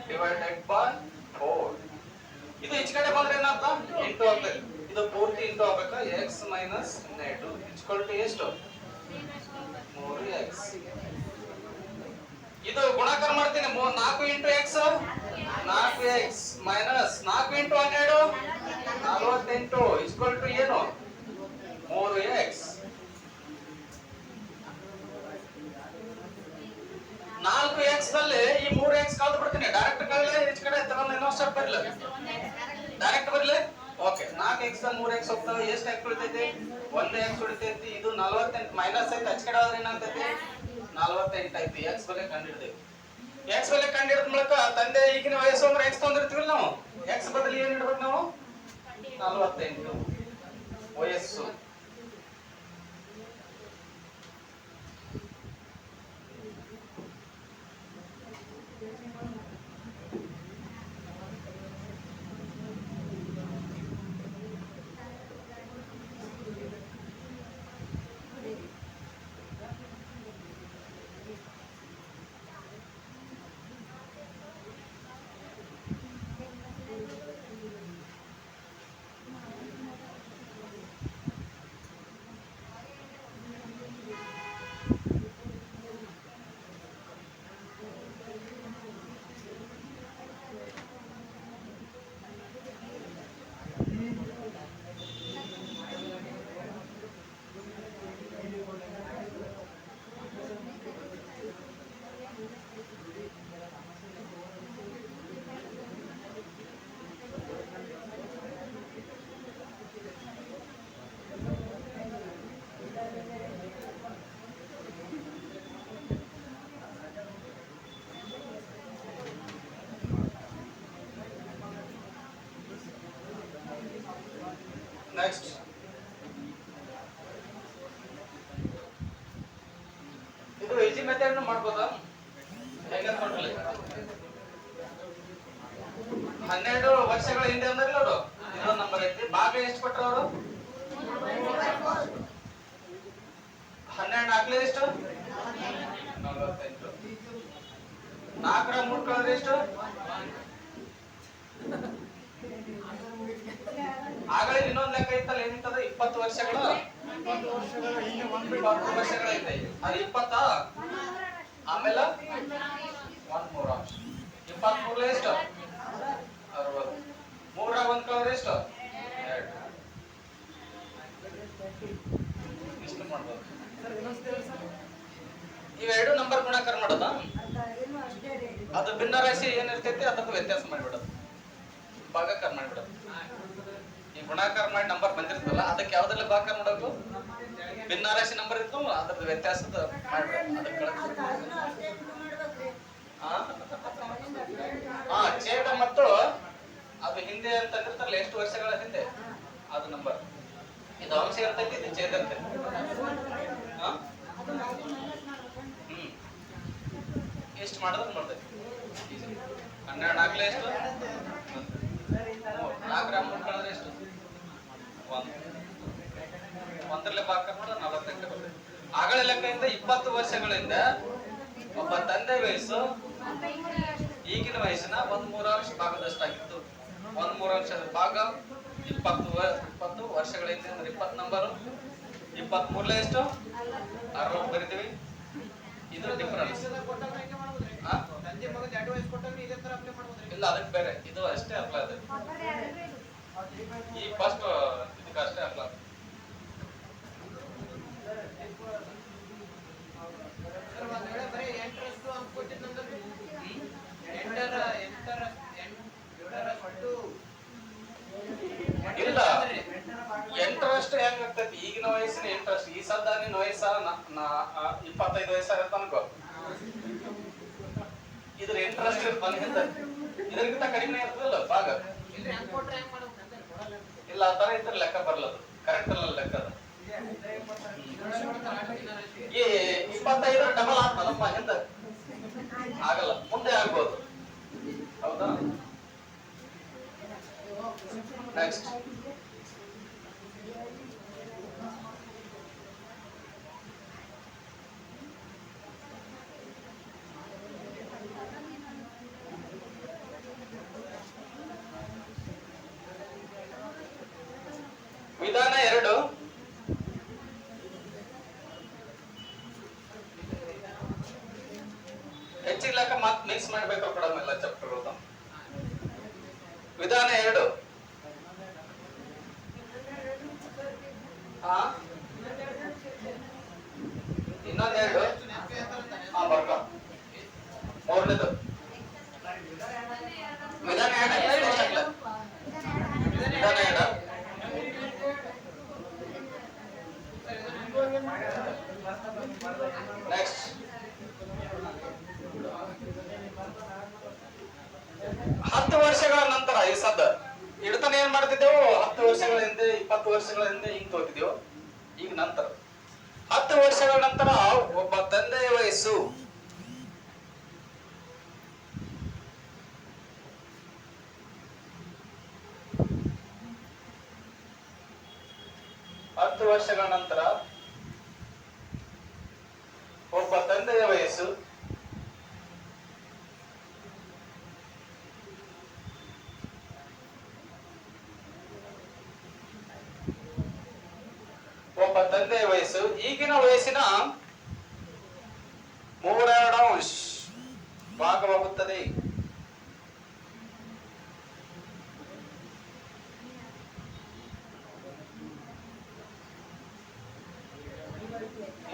ಡಿವೈಡೆಡ್ ಬೈ 4. ಇದು ಈಚ ಕಡೆ ಬಂದ್ರೆ ಏನಂತ? ಇಂಟು ಆಗ್ಬೇಕು. ಇದು ಪೂರ್ತಿ ಇಂಟು ಆಗ್ಬೇಕಾ? x ಮೈನಸ್ 12 ಇಕ್ವಲ್ ಟು ಎಷ್ಟು? 3x. ಇದು ಗುಣಾಕಾರ ಮಾಡ್ತೀನಿ. 4 into x 4x minus 4 into 12 48 equal to ಏನು? 3x. 4x ನಲ್ಲಿ ಈ 3x ಕಳೆದು ಬಿಡ್ತೀನಿ. ಡೈರೆಕ್ಟ್ ಕಳೆದ್ರೆ ಈಚ ಕಡೆ ತಗೊಂಡು ಇನ್ನೊಂದು ಸ್ಟೆಪ್ ಬರಲಿ. ಡೈರೆಕ್ಟ್ ಬರಲಿ. ಓಕೆ, 4x 3x ಹೋಗ್ತವೆ. ಎಷ್ಟು x ಉಳಿತೈತಿ? 1x ಉಳಿತೈತಿ. ಇದು 48 ಮೈನಸ್ ಐತಿ. ಆಚ ಕಡೆ ಆದ್ರೆ ಏನಾಗ್ತೈತಿ? 48 ಐತಿ. x ಬೆಲೆ ಕಂಡುಹಿಡಿದೇವೆ. x ಬೆಲೆ ಕಂಡುಹಿಡಿದ ಮೂಲಕ ತಂದೆ ಈಗಿನ ವಯಸ್ಸು ಅಂದ್ರೆ x ತಂದಿರ್ತೀವಲ್ಲ ನಾವು. x ಬದಲು ಏನ್ ಇಡ್ಬೇಕು ನಾವು? 48 ವಯಸ್ಸು. ನೆಕ್ಸ್ಟ್ ಇದು ಈಜಿ ಮೆಥಡ್ ಮಾಡ್ಬೋದಾ? ಹೇಗೆ ನೋಡ್ರಿ, 12 ವರ್ಷಗಳ ಹಿಂದೆ ಅಂದ್ರೆ ನೋಡು ಇನ್ನೊಂದು ನಂಬರ್ ಐತಿ. ಭಾಗ ಎಷ್ಟು ಕೊಟ್ರು ಅವರು? 12 ನಾಲ್ಕನೇ ಎಷ್ಟು? 48. 4 3 ಕಳೆದ್ರೆ ಎಷ್ಟು? ಆಗಲೇ ಇನ್ನೊಂದು ಲೆಕ್ಕ ಇತ್ತಲ್ಲ, ಏನಿತ್ತದ? 20 ವರ್ಷಗಳ 20 ವರ್ಷಗಳೈತೆ. ಅದು 20 ಆಮೇಲೆ 1 3 ಎಷ್ಟು? 60. 3 1 ಕಳೆದ್ರೆ ಎಷ್ಟು? 2. ಇಷ್ಟು ಮಾಡ್ಬೋದು. ಇವೆರಡು ನಂಬರ್ ಗುಣಾಕಾರ ಮಾಡೋದ. ಅದು ಭಿನ್ನ ರಾಶಿ ಏನಿರ್ತೈತಿ ಅದಕ್ಕೆ ವ್ಯತ್ಯಾಸ ಮಾಡಿಬಿಡೋದು, ಭಾಗಾಕಾರ ಮಾಡಿಬಿಡೋದು. ಈ ಗುಣಾಕಾರ ಮಾಡಿ ನಂಬರ್ ಬಂದಿರ್ತಲ್ಲ ಅದಕ್ಕೆ ಯಾವ್ದೆಲ್ಲ ಭಾಗಾಕಾರ ಮಾಡೋದು? ಭಿನ್ನ ರಾಶಿ ನಂಬರ್ ಇತ್ತು ಅದ್ರದ್ದು ವ್ಯತ್ಯಾಸದ ಛೇದ ಮತ್ತು ಅದು ಹಿಂದೆ ಅಂತ ಇರ್ತಾರಲ್ಲ, ಎಷ್ಟು ವರ್ಷಗಳ ಹಿಂದೆ ಅದು ನಂಬರ್. ಇದು ಅಂಶ ಇರ್ತೈತಿ, ಇದು ಛೇದ ಇರ್ತೈತಿ. ಎಷ್ಟು ಮಾಡಿದ್ರೆ ನೋಡ್ತೈತಿ. 12 ನಾಲ್ಕಲೆ ಎಷ್ಟು? 4 3 ಕಳೆದ್ರೆ ಎಷ್ಟು? 1. 1 ಭಾಗ ಮಾಡಿದ್ರೆ 48 ಬರ್ತೈತಿ. ಆಗಲೇ ಲೆಕ್ಕದಿಂದ 20 ವರ್ಷಗಳಿಂದ ಒಬ್ಬ ತಂದೆ ವಯಸ್ಸು ಈಗಿನ ವಯಸ್ಸಿನ 1/3 ಭಾಗದಷ್ಟಾಗಿತ್ತು. 1/3 ಭಾಗ 20 ವರ್ಷಗಳಿಂದ ಅಂದ್ರೆ 20 ನಂಬರು. 23 ಎಷ್ಟು? 60 ಬರಿತೀವಿ. ಇದು ಡಿಫರೆನ್ಸ್. ಇಲ್ಲ, ಅದಕ್ಕೆ ಬೇರೆ, ಇದು ಅಷ್ಟೇ ಅಪ್ಲೈ ಆಗುತ್ತೆ. ಈ ಫಸ್ಟ್ ಇದಕ್ಕೆ ಅಷ್ಟೇ ಅಪ್ಲೈ ಆಗುತ್ತೆ. ಇಲ್ಲ, ಇಂಟ್ರೆಸ್ಟ್ ಹೆಂಗ್ ಆಗ್ತೈತಿ? ಈಗಿನ ವಯಸ್ಸಿನ ಇಂಟ್ರೆಸ್ಟ್. ಈ ಸದ್ದ ನಿನ್ನ ವಯಸ್ಸ 25 ವಯಸ್ಸಾಗತ್ತ ಅನ್ಕೋ, ಇದ್ರ ಇಂಟ್ರೆಸ್ಟ್ ಬಂದ ಇದಕ್ಕಿಂತ ಕಡಿಮೆ ಇರ್ತದಲ್ಲ ಭಾಗ. ಇಲ್ಲ, ಆ ತರ ಇದ್ರ ಲೆಕ್ಕ ಬರ್ಲದು, ಕರೆಕ್ಟ್ ಅಲ್ಲ ಲೆಕ್ಕ. ಅದು ಈ 25 ಡಬಲ್ ಆಗ್ತದಪ್ಪ, ಹಿಂದ ಆಗಲ್ಲ, ಮುಂದೆ ಆಗ್ಬೋದು. ಹೌದಾ? ನೆಕ್ಸ್ಟ್ ವಿಧಾನ 2. ಹೆಚ್ಚಿಗೆ ಲೆಕ್ಕ ಮಾತು ಮಿಕ್ಸ್ ಮಾಡ್ಬೇಕು ಕೊಡಮೆಲ್ಲ ಚಾಪ್ಟರ್ಗಳು. ವಿಧಾನ 2. ಇನ್ನೊಂದೆರಡು ಬರ್ಕ. 3ನೇದು ವಿಧಾನ 2. ವಿಧಾನ 2 ನೆಕ್ಸ್ಟ್ 10 ವರ್ಷಗಳ ನಂತರ. ಈ ಸದ್ದ ಇಡ್ತಾನೆ ಏನ್ ಮಾಡ್ತಿದ್ದೆವು? 10 ವರ್ಷಗಳ ಹಿಂದೆ 20 ವರ್ಷಗಳ ಹಿಂದೆ ಹಿಂಗ್ ತೋತಿದ್ದೆವು. ಈಗ ನಂತರ 10 ವರ್ಷಗಳ ನಂತರ ಒಬ್ಬ ತಂದೆಯ ವಯಸ್ಸು 10 ವರ್ಷಗಳ ನಂತರ ಒಬ್ಬ ತಂದೆಯ ವಯಸ್ಸು ಈಗಿನ ವಯಸ್ಸಿನ 3/2 ಭಾಗವಾಗುತ್ತದೆ.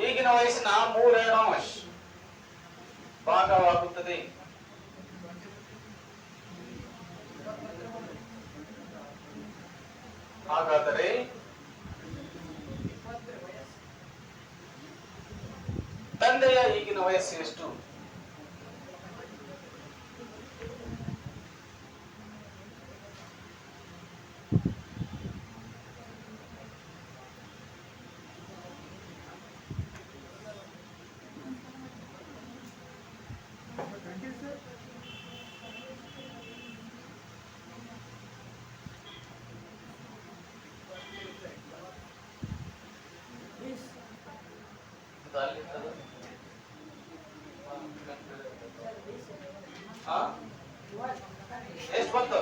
ಈಗಿನ ವಯಸ್ಸಿನ 3/2 ಭಾಗವಾಗುತ್ತದೆ. ಹಾಗಾದರೆ ತಂದೆಯ ಈಗಿನ ವಯಸ್ಸು ಎಷ್ಟು? ಎಷ್ಟು ಬಂತು?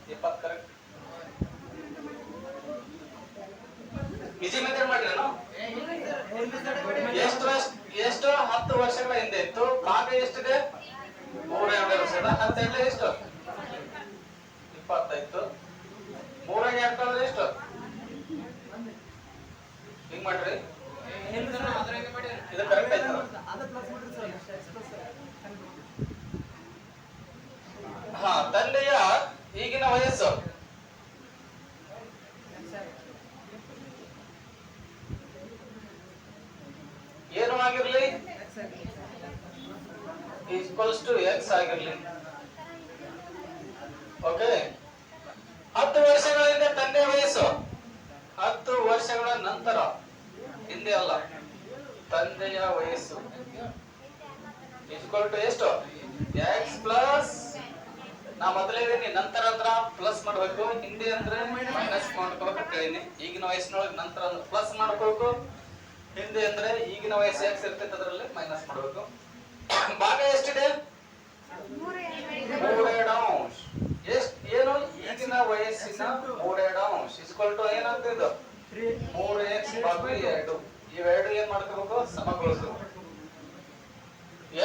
20 ಕರೆಕ್ಟ್. Easy method ಮಾಡಿರೇನು? ಎಷ್ಟು 10 ವರ್ಷಗಳ ಹಿಂದೆ ಇತ್ತು. ಭಾಗ ಎಷ್ಟಿದೆ? 3 ವರ್ಷದ 10 ಎಷ್ಟು? 20 ಇತ್ತು. 3 2 ಕಳೆದ್ರೆ ಎಷ್ಟು? ಹಿಂಗ್ ಮಾಡ್ರಿ. ಇದು ಕರೆಕ್ಟ್ ಆಯ್ತು. ಹಾ, ತಂದೆಯ ಈಗಿನ ವಯಸ್ಸು ಏನು ಆಗಿರ್ಲಿ, ಈಕ್ವಲ್ಸ್ ಟು ಎಕ್ಸ್ ಆಗಿರ್ಲಿ. ಓಕೆ. 10 ವರ್ಷಗಳ ಹಿಂದೆ ತಂದೆಯ ವಯಸ್ಸು, 10 ವರ್ಷಗಳ ನಂತರ, ಹಿಂದೆ ಅಲ್ಲ, ತಂದೆಯ ವಯಸ್ಸು ಈಕ್ವಲ್ ಟು ಎಷ್ಟು? ಎಕ್ಸ್ ಪ್ಲಸ್, ನಾ ಮೊದಲೇ ಇದೀನಿ, ನಂತರ ಅಂದ್ರ ಪ್ಲಸ್ ಮಾಡ್ಬೇಕು, ಹಿಂದೆ ಅಂದ್ರೆ ಮೈನಸ್ ಮಾಡ್ಕೋಬೇಕು ಅಂತ ಹೇಳಿನಿ. ಈಗಿನ ವಯಸ್ಸಿನೊಳಗೆ ನಂತರ ಅಂದ್ರೆ ಪ್ಲಸ್ ಮಾಡ್ಕೋಬೇಕು, ಹಿಂದೆ ಅಂದ್ರೆ ಈಗಿನ ವಯಸ್ಸು ಎಕ್ಸ್ ಇರ್ತೈತೆ ಅದರಲ್ಲಿ ಮೈನಸ್ ಮಾಡ್ಬೇಕು. ಭಾಗ ಎಷ್ಟಿದೆ? 3/2. ಏನು? ಈಗಿನ ವಯಸ್ಸಿನ 3/2 ಇಸ್ಕೊಲ್ ಟು ಏನಾಗ್ತಿದ್ದು? 3x ಭಾಗ 2. ಇವೆರಡು ಏನ್ ಮಾಡ್ಕೋಬೇಕು? ಸಮಗೊಳಿಸಬೇಕು.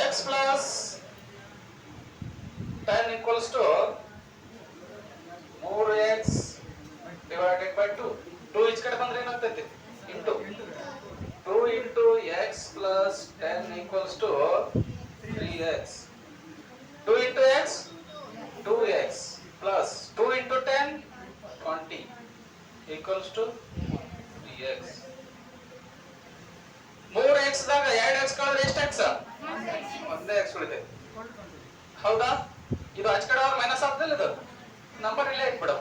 x plus 10 equals to 3x divided by 2. 2 ಈಚೆ ಕಡೆ ಬಂದ್ರೆ ಏನಾಗ್ತೈತಿ? Into 2 into x plus 10 equals to 3x. 2 into x 2x plus 2 into 10 20 equals to 3x. 3x ದಾಗ 2x ಕಳೆದ್ರೆ ಎಷ್ಟು x? ಒಂದೇ x ಉಳಿದೆ. ಹೌದಾ? ಇದು ಆಚೆ ಕಡೆ ಅವ್ರು ಮೈನಸ್ ಆಗ್ತಿಲ್ಲ, ಇದು ನಂಬರ್ ಇಲ್ಲೇ ಇಟ್ಬಿಡು.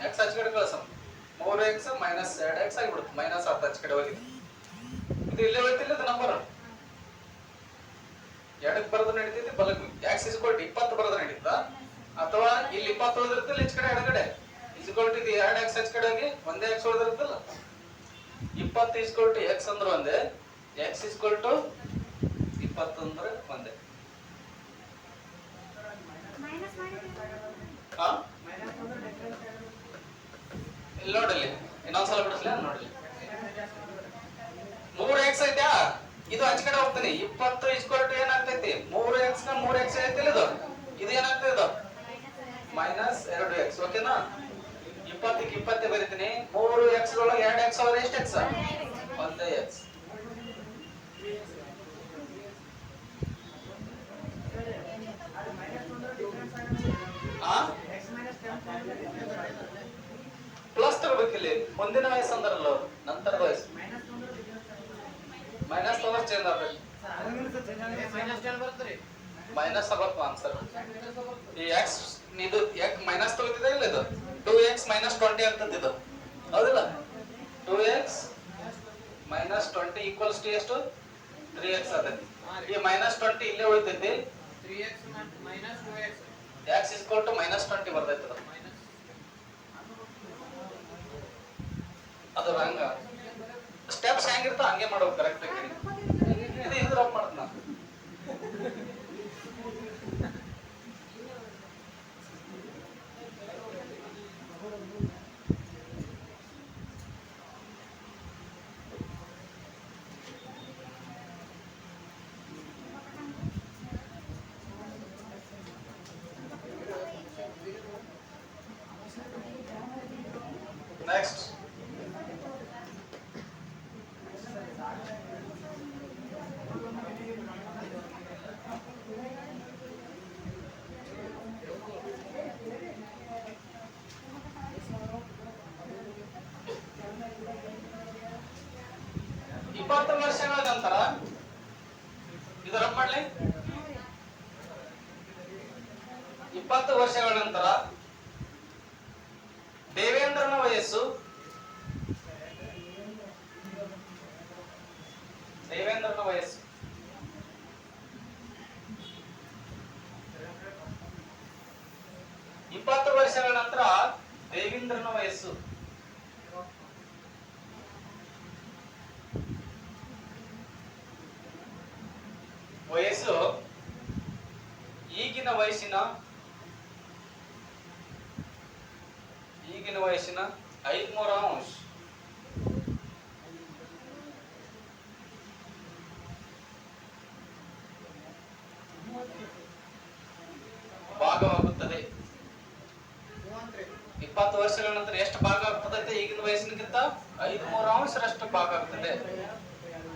x ಆಚೆ ಕಡೆ ಕಳಿಸಮ್, 3x ಮೈನಸ್ 2x ಆಗಿಬಿಡುತ್ತೆ. ಮೈನಸ್ ಆತ ಆಚೆ ಕಡೆ ಹೋಗಿದೆ, ಇದು ಇಲ್ಲೇ ಹೋಯ್ತಿಲ್ಲ. ಇದು ನಂಬರ್ ಎಡಕ್ಕೆ ಬರೋದು ನಡೀತೈತಿ, ಬಲಕ್ಕೆ x ಇಸ್ಕೊಲ್ಟ್ 20 ಬರೋದು ನಡೀತಾ, ಅಥವಾ ಇಲ್ಲಿ 20 ಉಳಿದಿರ್ತಲ್ಲ ಈಚೆ ಕಡೆ ಎಡಗಡೆ ಇಸ್ಕೊಲ್ಟ್ ಇದು 2x ಆಚೆ ಕಡೆ ಹೋಗಿ ಒಂದೇ x ಉಳಿದಿರ್ತಲ್ಲ. 20 ಇಸ್ಕೊಲ್ಟ್ x ಅಂದ್ರೆ ಒಂದೇ, x ಇಸ್ಕೊಲ್ಟ್ 20 ಅಂದ್ರೆ ಒಂದೇ. ಇಲ್ಲಿ ನೋಡಲಿ, ಇನ್ನೊಂದ್ಸಲ ಬಿಡಿಸ್ಲಿ ನೋಡಲಿ. 3x ಐತ್ಯಾ, ಇದು ಆಚೆ ಕಡೆ ಹೋಗ್ತೀನಿ. 20 ಇಸ್ಕೊಲ್ಟ್ ಏನಾಗ್ತೈತಿ? 3x ನ 3x ಐತಿಲ್ಲ, ಇದು ಏನಾಗ್ತದೆ? ಇದು ಮೈನಸ್ 2x. ಓಕೆನಾ? 20ಕ್ಕೆ 20 ಬರೀತೀನಿ. 3x ಒಳಗೆ 2x ಅವ್ರ ಎಷ್ಟು x? ಒಂದೇ x. ಪ್ಲಸ್ ತಗೋಬೇಕಿಲ್ಲಿ, ಮುಂದಿನ ವಯಸ್ಸು ಅಂದ್ರಲ್ಲ, ನಂತರ ವಯಸ್ಸು ಮೈನಸ್ ತಗೋರ್ ಚೇಂಜ್ ಆಗ್ಬೇಕು. ಮೈನಸ್ ಆಗ್ಬೇಕು ಆನ್ಸರ್. ಈ ಎಕ್ಸ್ ಇದು ಮೈನಸ್ ತಗೋತಿದೆ ಇಲ್ಲ, ಇದು 2x ಮೈನಸ್ 20 ಆಗ್ತದೆ. ಇದು ಹೌದಿಲ್ಲ? 2x ಮೈನಸ್ 20 ಈಕ್ವಲ್ಸ್ ಟು ಎಷ್ಟು? 3x ಆಗ್ತೈತಿ. ಈ ಮೈನಸ್ 20 ಇಲ್ಲೇ ಉಳಿತೈತಿ. 3x minus 2x x equal to minus 20 ಬರ್ತೈತೆ. ಅದು ಹಂಗ ಸ್ಟೆಪ್ಸ್ ಹೆಂಗಿರ್ತ ಹಂಗೆ ಮಾಡೋದು ಕರೆಕ್ಟ್ ಆಗಿ. ಇದು ಡ್ರಾಪ್ ಮಾಡೋದು ನಾನು. ನೆಕ್ಸ್ಟ್ ವರ್ಷಗಳ ನಂತರ ಇದರ ಮಾಡ್ಲಿ 20 ವರ್ಷಗಳ ನಂತರ ದೇವೇಂದ್ರನ ವಯಸ್ಸು 20 ವರ್ಷಗಳ ನಂತರ ದೇವೇಂದ್ರನ ವಯಸ್ಸು ಈಗಿನ ವಯಸ್ಸಿನ ಈಗಿನ ವಯಸ್ಸಿನ 5/3 ಭಾಗವಾಗುತ್ತದೆ. 20 ವರ್ಷಗಳ ನಂತರ ಎಷ್ಟು ಭಾಗ ಆಗ್ತದೆ? ಈಗಿನ ವಯಸ್ಸಿನಕ್ಕಿಂತ 5/3 ಭಾಗ ಆಗ್ತದೆ.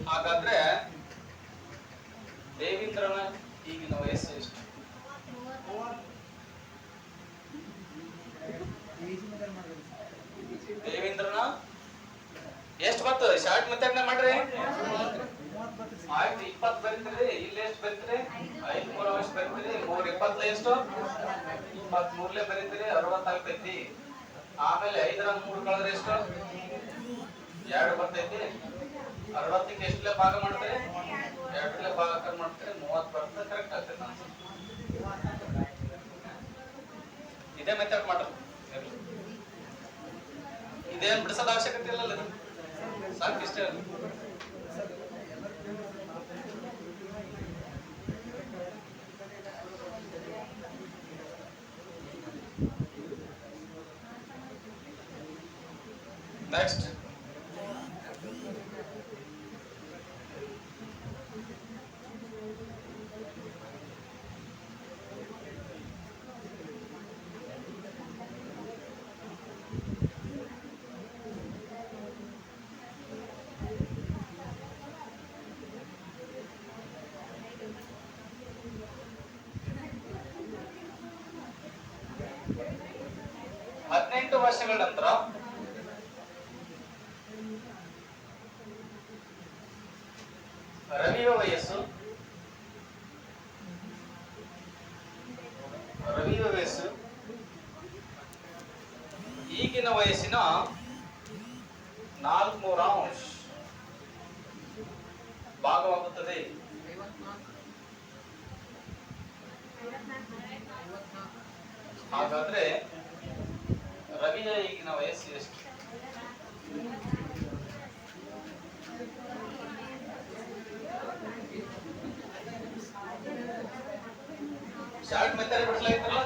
ಹಾಗಾದ್ರೆ ದೇವೇಂದ್ರನ ಈಗಿನ ವಯಸ್ಸು ಎಷ್ಟು? ದೇವೇಂದ್ರನ ಎಷ್ಟು ಬಂತು? ಶಾರ್ಟ್ ಮೆಥಡ್ ಮಾಡ್ರಿ. ಆಯ್ತು, 20 ಬರೀತೀರಿ. ಇಲ್ಲಿ ಎಷ್ಟು ಬರೀತೀರಿ? 5/3 ಬರೀತೀರಿ. 3 ಎಷ್ಟು? 23 ಬರೀತೀರಿ. 60 ಆಗ್ತೈತಿ. ಆಮೇಲೆ 5 ರ 3 ಕಳೆದ್ರೆ ಎಷ್ಟು? 2 ಬರ್ತೈತಿ. 60ಕ್ಕೆ ಎಷ್ಟಲೇ ಭಾಗ ಮಾಡ್ತೀರಿ? 2 ಭಾಗ ಮಾಡ್ತೀರಿ. 30 ಬರ್ತದೆ. ಕರೆಕ್ಟ್ ಆಗ್ತೈತೆ ಆನ್ಸರ್. ಇದೇ ಮೆಥಡ್ ಮಾಡೋದು. ಇದೇನು ಬಿಡಿಸೋದ ಅವಶ್ಯಕತೆ ಇಲ್ಲ. ಸಾಕು, ಇಷ್ಟೇ. ನೆಕ್ಸ್ಟ್, ಹದಿನೆಂಟು ವರ್ಷಗಳ ನಂತರ ರವಿಯ ವಯಸ್ಸು ಈಗಿನ ವಯಸ್ಸಿನ 4/3 ಭಾಗವಾಗುತ್ತದೆ. ಹಾಗಾದ್ರೆ ರವಿಯ ಈಗಿನ ವಯಸ್ಸು ಎಷ್ಟು? ಶಾರ್ಟ್ ಮೆಥಡ್ ಬಿಡಿಸ್ಲಾಯ್ತಲ್ಲ.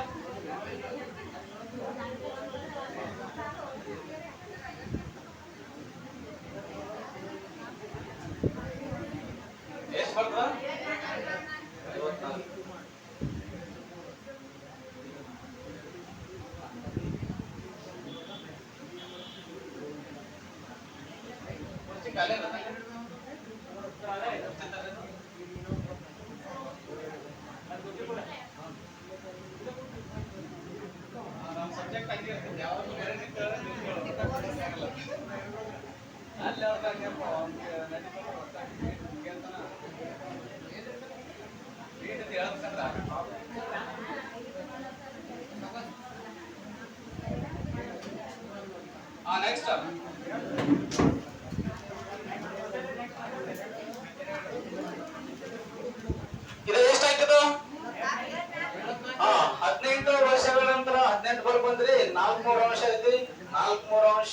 ಎಷ್ಟು ಬರ್ತದ? 54. ನೆಕ್ಸ್ಟ್, ಇದು ಎಷ್ಟಾಯ್ತದ? 18 ವರ್ಷಗಳ ನಂತರ 18 ಬರ್ ಬಂದ್ರಿ. 4/3 ಐತಿ. 4/3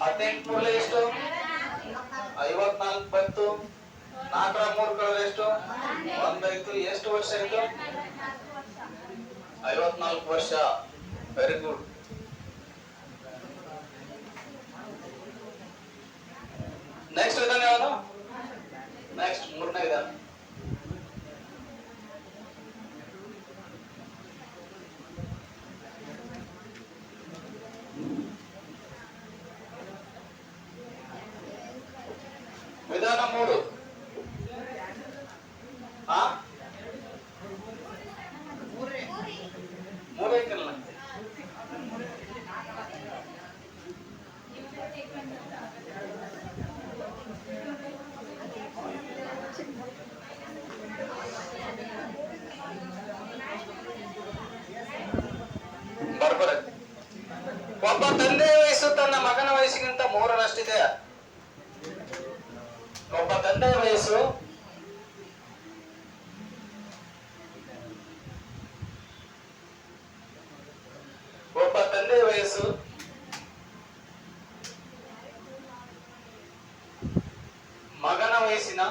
18 ಮೂರಲೆ ಎಷ್ಟು? 54 ಬಂತು. 4 ರ 3 ಕಳೆದ್ರೆ ಎಷ್ಟು? 1 ಆಯ್ತು. ಎಷ್ಟು ವರ್ಷ ಆಯ್ತು? 54 ವರ್ಷ. Very good. ನೆಕ್ಸ್ಟ್ ವಿಧಾನ ಯಾವುದು? ನೆಕ್ಸ್ಟ್ ಮೂರನೇ ವಿಧಾನ. ವಿಧಾನ 3. ಮೂರೈಕಲ್ಲ. ಬರ್ಬರ. ಒಬ್ಬ ತಂದೆ ವಯಸ್ಸು ತನ್ನ ಮಗನ ವಯಸ್ಸಿಗಿಂತ 3ರಷ್ಟಿದೆ. ಒಬ್ಬ ತಂದೆಯ ವಯಸ್ಸು ಮಗನ ವಯಸ್ಸಿನ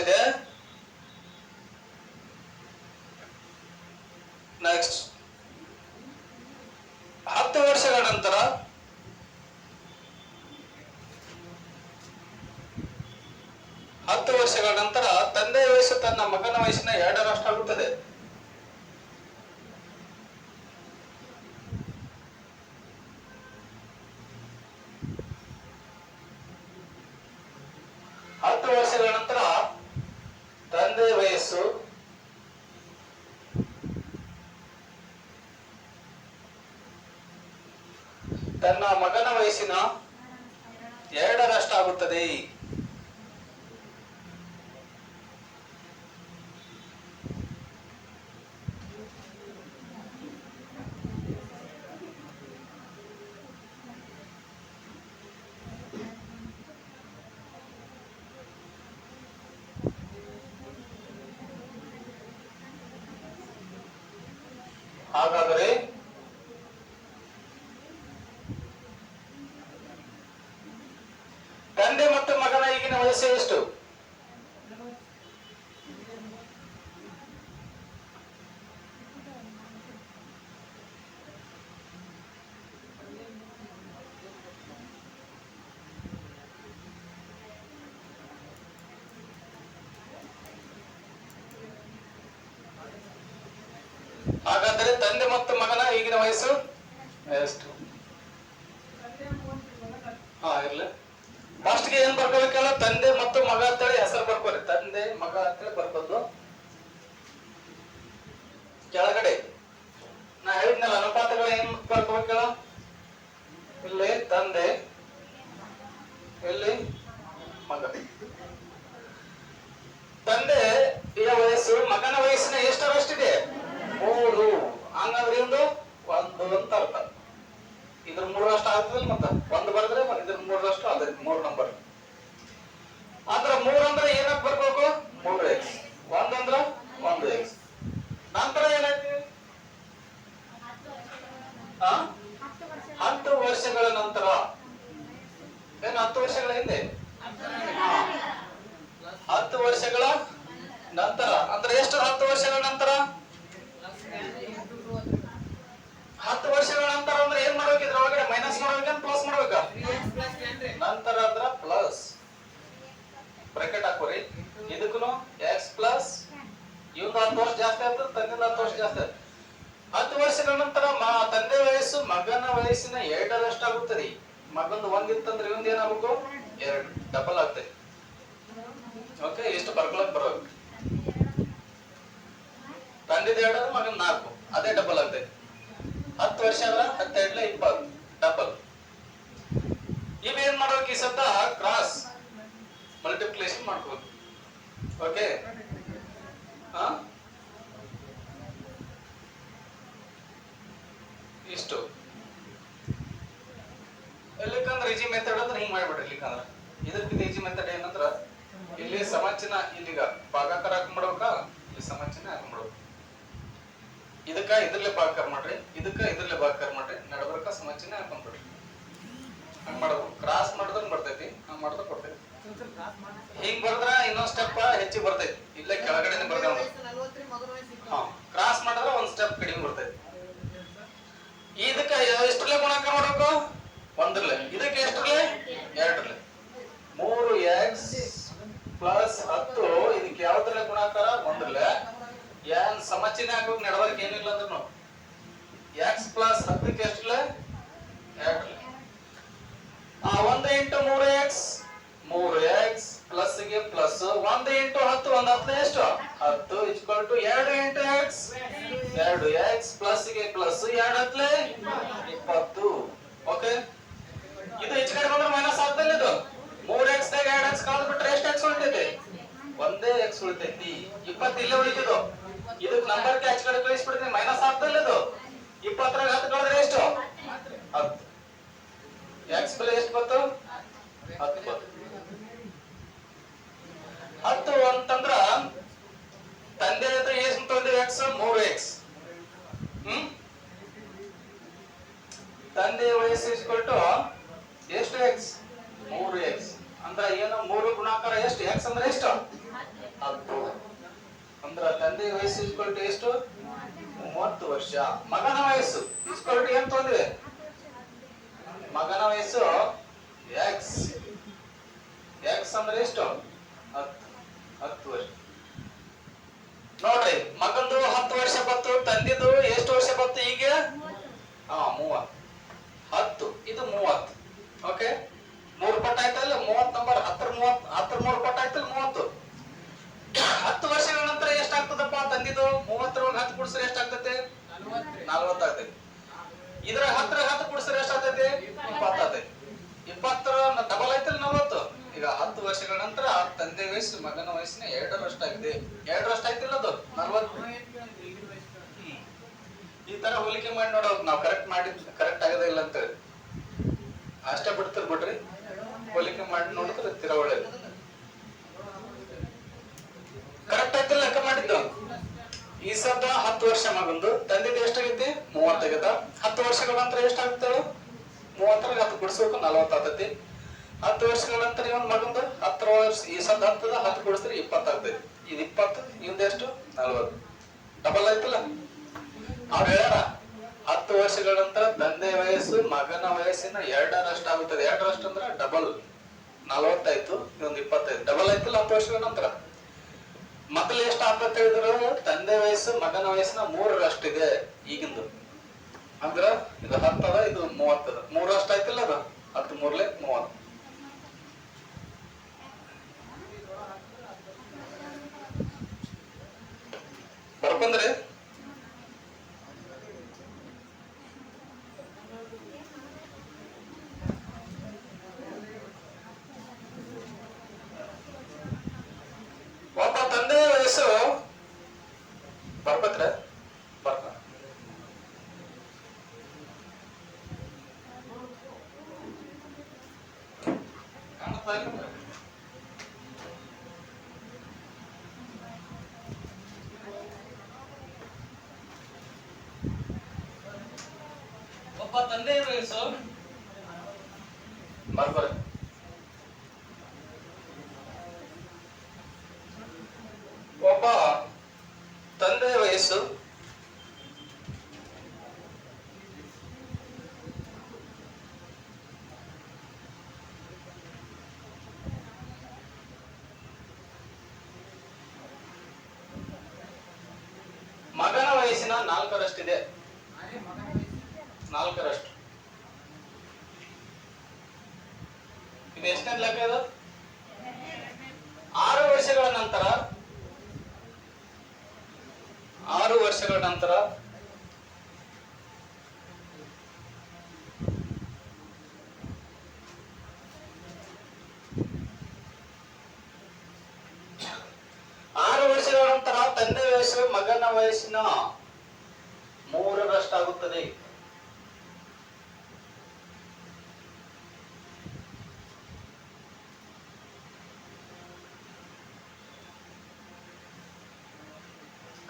ಇದೆ. ನೆಕ್ಸ್ಟ್ 10 ವರ್ಷಗಳ ನಂತರ ತಂದೆಯ ವಯಸ್ಸು ತನ್ನ ಮಗನ ವಯಸ್ಸಿನ 2ರಷ್ಟಾಗುತ್ತದೆ. ತಂದೆಯ ವಯಸ್ಸು ತನ್ನ ಮಗನ ವಯಸ್ಸಿನ 2ರಷ್ಟಾಗುತ್ತದೆ. ಹಾಗಾದರೆ ತಂದೆ ಮತ್ತು ಮಗನ ಈಗಿನ ವಯಸ್ಸು ಎಷ್ಟು? ಹಾಗಾದರೆ ತಂದೆ ಮತ್ತು ಮಗನ ಈಗಿನ ವಯಸ್ಸು ಎಷ್ಟು? ಇರ್ಲಿ. ಫಸ್ಟ್ಗೆ ಏನ್ ಬರ್ಕೋಬೇಕಲ್ಲ, ತಂದೆ ಮತ್ತು ಮಗ ಅಂತೇಳಿ ಹೆಸರು ಬರ್ಕೋರಿ. ತಂದೆ ಮಗ ಅಂತೇಳಿ ಬರ್ಕೋದು. ಕೆಳಗಡೆ ನಾ ಹೇಳಿದ್ನಲ್ಲ ಅನುಪಾತಗಳು ಏನ್ ಬರ್ಕೋಬೇಕಲ್ಲ, ಇಲ್ಲಿ ತಂದೆ, ಇಲ್ಲಿ ಮಗ. ತಂದೆ ವಯಸ್ಸು ಮಗನ ವಯಸ್ಸಿನ ಎಷ್ಟರಷ್ಟಿದೆ? 3. ಹಂಗಂದ್ರೆ ಒಂದು ಅಂತ ಅರ್ಥ. ಇದ್ರ 3ರಷ್ಟು ಆಗ್ತದೆ. ಮತ್ತ 1 ಬರೆದ್ರೆ ಇದ್ರ 3ರಷ್ಟು ಆಗ್ತದೆ. 3 ನಂಬರ್ ಅಂದ್ರ 3 ಅಂದ್ರೆ ಏನಕ್ಕೆ ಬರ್ಬೇಕು? 3x. 1 ಅಂದ್ರ 1x. ನಂತರ ಏನಾಯ್ತು? 10 ವರ್ಷಗಳ ನಂತರ. ಏನು 10 ವರ್ಷಗಳ ಹಿಂದೆ? 10 ವರ್ಷಗಳ ನಂತರ ಅಂದ್ರೆ ಎಷ್ಟು? 10 ವರ್ಷಗಳ ನಂತರ 10 ವರ್ಷಗಳ ನಂತರ ಅಂದ್ರೆ ಏನ್ ಮಾಡ್ಬೇಕು? ಇದ್ರ ಒಳಗಡೆ ಮೈನಸ್ ಮಾಡ್ಬೇಕ ಪ್ಲಸ್ ಮಾಡ್ಬೇಕ? ನಂತರ ಅಂದ್ರ ಪ್ಲಸ್ ಬ್ರಾಕೆಟ್ ಹಾಕೋರಿ. ಇದಕ್ಕೂ ಎಕ್ಸ್ ಪ್ಲಸ್ ಇವಂದು 10 ವರ್ಷ ಜಾಸ್ತಿ ಆಗ್ತದೆ, ತಂದೆಯಿಂದ 10 ವರ್ಷ ಜಾಸ್ತಿ ಆಗ್ತದೆ. 10 ವರ್ಷಗಳ ನಂತರ ತಂದೆ ವಯಸ್ಸು ಮಗನ ವಯಸ್ಸಿನ 2ರಷ್ಟಾಗುತ್ತದೆ. ಮಗಂದು 1 ಇತ್ತಂದ್ರೆ ಇವಂದು ಏನಾಗಬೇಕು? 2 ಡಬಲ್ ಆಗ್ತದೆ. ಓಕೆ, ಇಷ್ಟು ಬರ್ಕೊಳಕ್ ಬರ್ಬೇಕು. ತಂದೆದ 2 ಮಗನ 4, ಅದೇ ಡಬಲ್ ಆಗ್ತದೆ. 10 ವರ್ಷ ಆದ್ರ 12 20 ಡಬಲ್. ಇವೇನ್ ಮಾಡ್ಬೇಕು? ಈ ಸತ ಕ್ರಾಸ್ ಮಲ್ಟಿಪ್ಲಿಕೇಶನ್ ಮಾಡ್ಕೋಬೇಕು. ಓಕೆ, ಇಷ್ಟು ಇಲ್ಲಿಕಂದ್ರೆ ಈಜಿ ಮೆಥಡ್ ಅಂದ್ರೆ ಹಿಂಗ್ ಮಾಡ್ಬಿಡ್ರಿ. ಇಲ್ಲಿಕಂದ್ರ ಇದಕ್ಕಿಂತ ಈಜಿ ಮೆಥಡ್ ಏನಂದ್ರ, ಇಲ್ಲಿ ಸಮಚಿನ ಇಲ್ಲಿಗ ಭಾಗಾಕಾರ ಹಾಕೊಂಡ್ಬಿಡ್ಬೇಕಾ, ಇಲ್ಲಿ ಸಮಚಿನ ಹಾಕೊಂಡ್ಬಿಡ್ಬೇಕು. ಇದಕ್ಕ ಇದ್ರಲ್ಲೇ ಭಾಗಾಕಾರ ಮಾಡ್ರಿ, ಇದಕ್ಕ ಇದ್ರಲ್ಲೇ ಭಾಗಾಕಾರ ಮಾಡ್ರಿ, ನಡಬರ್ಕ ಸಮಚಿನ ಹಾಕೊಂಡ್ಬಿಡ್ರಿ. ಹಂಗ್ ಮಾಡ್ಬೇಕು. ಕ್ರಾಸ್ ಮಾಡಿದ್ರೆ ಬರ್ತೈತಿ, ಹಂಗ್ ಮಾಡಿದ್ರೆ ಬರ್ತೈತಿ. ಹಿಂಗ್ ಬರ್ದ್ರ ಇನ್ನೊಂದ್ ಸ್ಟೆಪ್ ಹೆಚ್ಚಿಗೆ ಬರ್ತೈತಿ. ಇಲ್ಲೇ ಕೆಳಗಡೆ ಬರ್ತಾವ. ಕ್ರಾಸ್ ಮಾಡಿದ್ರೆ ಒಂದ್ ಸ್ಟೆಪ್ ಕಡಿಮೆ ಬರ್ತೈತಿ. ಇದಕ್ಕ ಎಷ್ಟರಲ್ಲೇ ಗುಣಾಕಾರ ಮಾಡ್ಬೇಕು? 1ರಲ್ಲೇ. ಇದಕ್ಕೆ ಎಷ್ಟರಲ್ಲೇ? 2ರಲ್ಲೇ. 3x plus 10. ಇದಕ್ಕೆ ಯಾವ್ದ್ರಲ್ಲೇ ಗುಣಾಕಾರ? 1ರಲ್ಲೇ. ಏನ್ ಸಮಚಿನ ಹಾಕ್ಬೇಕು, ನಡವರ್ಕ್ ಏನಿಲ್ಲ ಅಂದ್ರೂ. x ಪ್ಲಸ್ 10ಕ್ಕೆ ಎಷ್ಟರಲ್ಲೇ? 2ರಲ್ಲೇ. 1 ಇಂಟು 3x 3x ಪ್ಲಸ್ ಗೆ ಪ್ಲಸ್ 1 ಇಂಟು 10 1 10 ಎಷ್ಟು? 10 equal to 2 into x 2x plus ಗೆ ಪ್ಲಸ್ 2 ಹತ್ತಲೇ 20. ಓಕೆ, ಇದು ಹೆಚ್ಚು ಕಡೆ ಬಂದ್ರೆ ಮೈನಸ್ ಆಗ್ತಲ್ಲ. ಇದು 3x ದಾಗ 2x ಕಳೆದು ಬಿಟ್ರೆ ಎಷ್ಟು x ಉಳಿತೈತಿ? ಒಂದೇ x ಉಳಿತೈತಿ. 20 ಇಲ್ಲೇ ಉಳಿತಿದ್ದು. ಇದಕ್ಕೆ ನಂಬರ್ ಗೆ ಹೆಚ್ಚು ಕಡೆ ಕಳಿಸ್ಬಿಡ್ತೀನಿ, ಮೈನಸ್ ಆಗ್ತಲ್ಲ. ಇದು 20 10 ಕಳೆದ್ರೆ ಎಷ್ಟು? 10. x ಬೆಲೆ ಎಷ್ಟು ಬಂತು? 10 ಬಂತು. 10 ಅಂತಂದ್ರ ತಂದೆ ಎಷ್ಟು ತಂದೆ? x 3x. ತಂದೆ ವಯಸ್ಸು ಇಸ್ಕೊಟ್ಟು ಎಷ್ಟು? x 3x. ಅಂದ್ರ ಏನು? 3 ಗುಣಾಕಾರ ಎಷ್ಟು? x ಅಂದ್ರೆ ಎಷ್ಟು? ಅಂದ್ರ ತಂದೆ ವಯಸ್ಸು ಇಸ್ಕೊಲ್ ಟು ಎಷ್ಟು? 30 ವರ್ಷ. ಮಗನ ವಯಸ್ಸು ಇಸ್ಕೊಲ್ ಟು ಏನ್ ತೊಂದಿದೆ? ಮಗನ ವಯಸ್ಸು ಎಕ್ಸ್. ಎಕ್ಸ್ ಅಂದ್ರೆ ಎಷ್ಟು? 10 ವರ್ಷ. ನೋಡ್ರಿ, ಮಗಂದು 10 ವರ್ಷ ಬತ್ತು, ತಂದಿದ್ದು ಎಷ್ಟು ವರ್ಷ ಬತ್ತು ಈಗ? 30. 10 ಇದು 30. ಓಕೆ, 3 ಪಟ್ಟ ಆಯ್ತಲ್ಲ 30 ನಂಬರ್. 10 3 ಪಟ್ಟ ಆಯ್ತಲ್ಲ 30. 10 ವರ್ಷಗಳ ನಂತರ ಎಷ್ಟಾಗ್ತದಪ್ಪ ತಂದಿದ್ದು? 30 10 ಕೂಡಿಸಿದ್ರೆ ಎಷ್ಟಾಗ್ತದೆ? 40 ಆಗ್ತದೆ. ಇದ್ರ 10 ಕೂಡಿಸಿದ್ರೆ ಎಷ್ಟಾಗ್ತದೆ? 20 ಆಗ್ತದೆ. 20 ಡಬಲ್ ಆಯ್ತಲ್ಲ 40. ಈಗ 10 ವರ್ಷಗಳ ನಂತರ ತಂದೆ ವಯಸ್ಸು ಮಗನ ವಯಸ್ಸಿನ 2ರಷ್ಟಾಗಿದೆ. 2ರಷ್ಟಾಯ್ತಿಲ್ಲ ಅದು 40. ಈ ತರ ಹೋಲಿಕೆ ಮಾಡಿ ನೋಡೋದು ನಾವು. ಕರೆಕ್ಟ್ ಆಗದ ಇಲ್ಲ ಅಂತ ಅಷ್ಟೇ ಬಿಡ್ತಿರ್ ಬಿಡ್ರಿ. ಹೋಲಿಕೆ ಮಾಡಿ ನೋಡಿದ್ರೆ ತೀರಾ ಒಳ್ಳೇದು. ಕರೆಕ್ಟ್ ಆಯ್ತಿಲ್ಲ ಲೆಕ್ಕ ಮಾಡಿದ್ದು. ಈ ಸದ್ದ 10 ವರ್ಷ ಮಗಂದು, ತಂದಿದ್ದು ಎಷ್ಟಾಗೈತಿ? 30 ಆಗೈತ. 10 ವರ್ಷಗಳ ನಂತರ ಎಷ್ಟಾಗುತ್ತೆ? 30 10 ಕೂಡಿಸ್ಬೇಕು 40 ಆಗ್ತೈತಿ. 10 ವರ್ಷಗಳ ನಂತರ ಇವನ್ ಮಗಂದು 10 ವರ್ಷ. ಈ ಸದ್ದ 10 ಕೂಡಿಸಿದ್ರೆ 20 ಆಗ್ತೈತಿ. ಇದು 20, ಇವಂದ ಎಷ್ಟು? 40. ಡಬಲ್ ಆಯ್ತಲ್ಲ. ಅವ್ರು ಹೇಳ್ಯಾರ 10 ವರ್ಷಗಳ ನಂತರ ತಂದೆ ವಯಸ್ಸು ಮಗನ ವಯಸ್ಸಿನ 2ರಷ್ಟಾಗುತ್ತದೆ. 2ರಷ್ಟು ಅಂದ್ರೆ ಡಬಲ್. 40 ಆಯ್ತು, ಇದೊಂದು 25. ಡಬಲ್ ಆಯ್ತಲ್ಲ 10 ವರ್ಷಗಳ ನಂತರ. ಮೊದಲು ಎಷ್ಟು ಅಂತ ಹೇಳಿದ್ರು? ತಂದೆ ವಯಸ್ಸು ಮಗನ ವಯಸ್ಸಿನ 3ರಷ್ಟಿದೆ ಈಗಿಂದು. ಅಂದ್ರ ಇದು 10 ಅದ, ಇದು 30 ಅದ. 3ರಷ್ಟು ಆಯ್ತಿಲ್ಲ ಅದು. 10 3 30. ಬರ್ಕೊಂಡ್ರಿ? ಒಬ್ಬ ತಂದೆ ವಯಸ್ಸು ಬರ್ಬೇಕ್ರೆ ಬರ್ಕ ಕಾಣುತ್ತಾ ಇಲ್ಲ? ಒಬ್ಬ ತಂದೆ ವಯಸ್ಸು ಬರ್ಬರ್ ಒಬ್ಬ ತಂದೆ ವಯಸ್ಸು ಮಗನ ವಯಸ್ಸಿನ 4ರಷ್ಟಿದೆ. 4ರಷ್ಟು. ಇದು ಎಷ್ಟನೇ ಲೆಕ್ಕ ಇದು? 6 ವರ್ಷಗಳ ನಂತರ 6 ವರ್ಷಗಳ ನಂತರ ತಂದೆ ವಯಸ್ಸು ಮಗನ ವಯಸ್ಸಿನ 3ರಷ್ಟಾಗುತ್ತದೆ.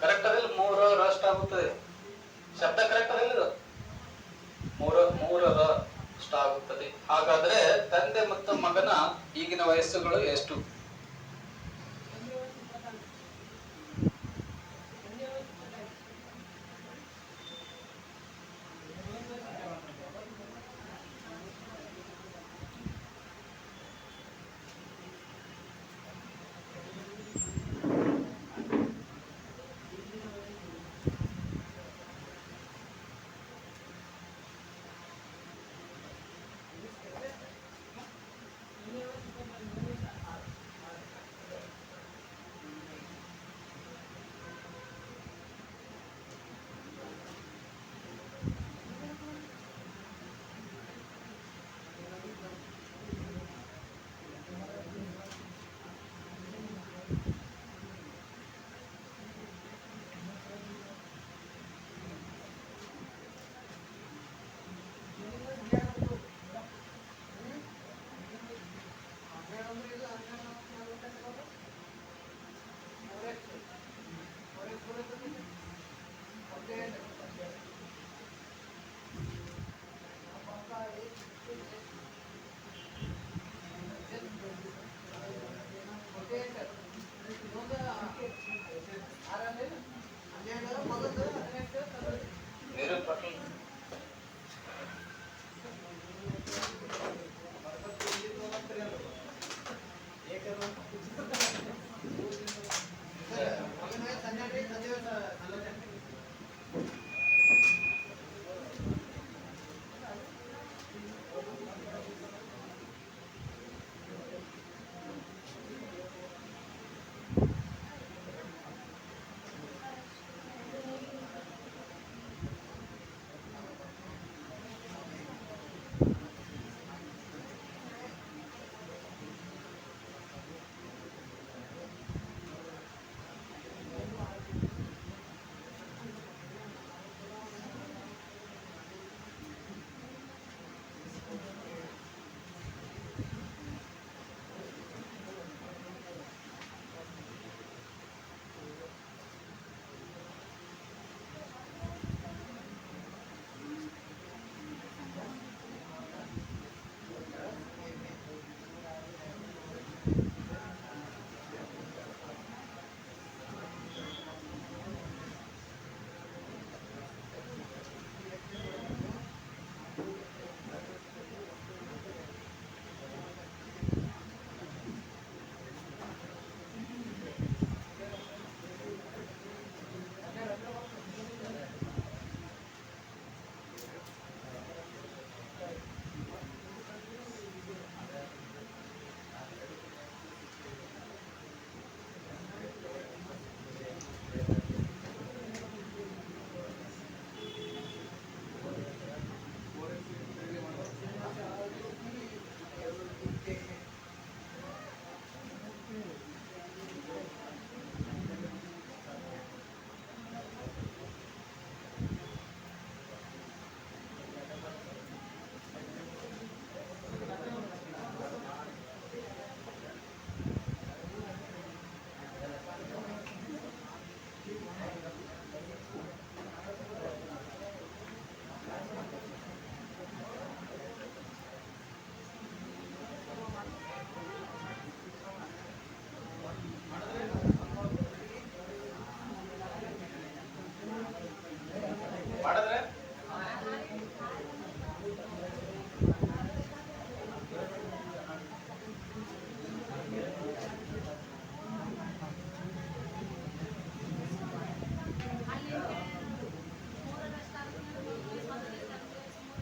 ಕರೆಕ್ಟ್ ಅದಿಲ್ಲ? 3ರಷ್ಟಾಗುತ್ತದೆ. ಶಬ್ದ ಕರೆಕ್ಟ್ ಅದಿಲ್ಲ? ಇದು 3ರಷ್ಟಾಗುತ್ತದೆ. ಹಾಗಾದ್ರೆ ತಂದೆ ಮತ್ತು ಮಗನ ಈಗಿನ ವಯಸ್ಸುಗಳು ಎಷ್ಟು?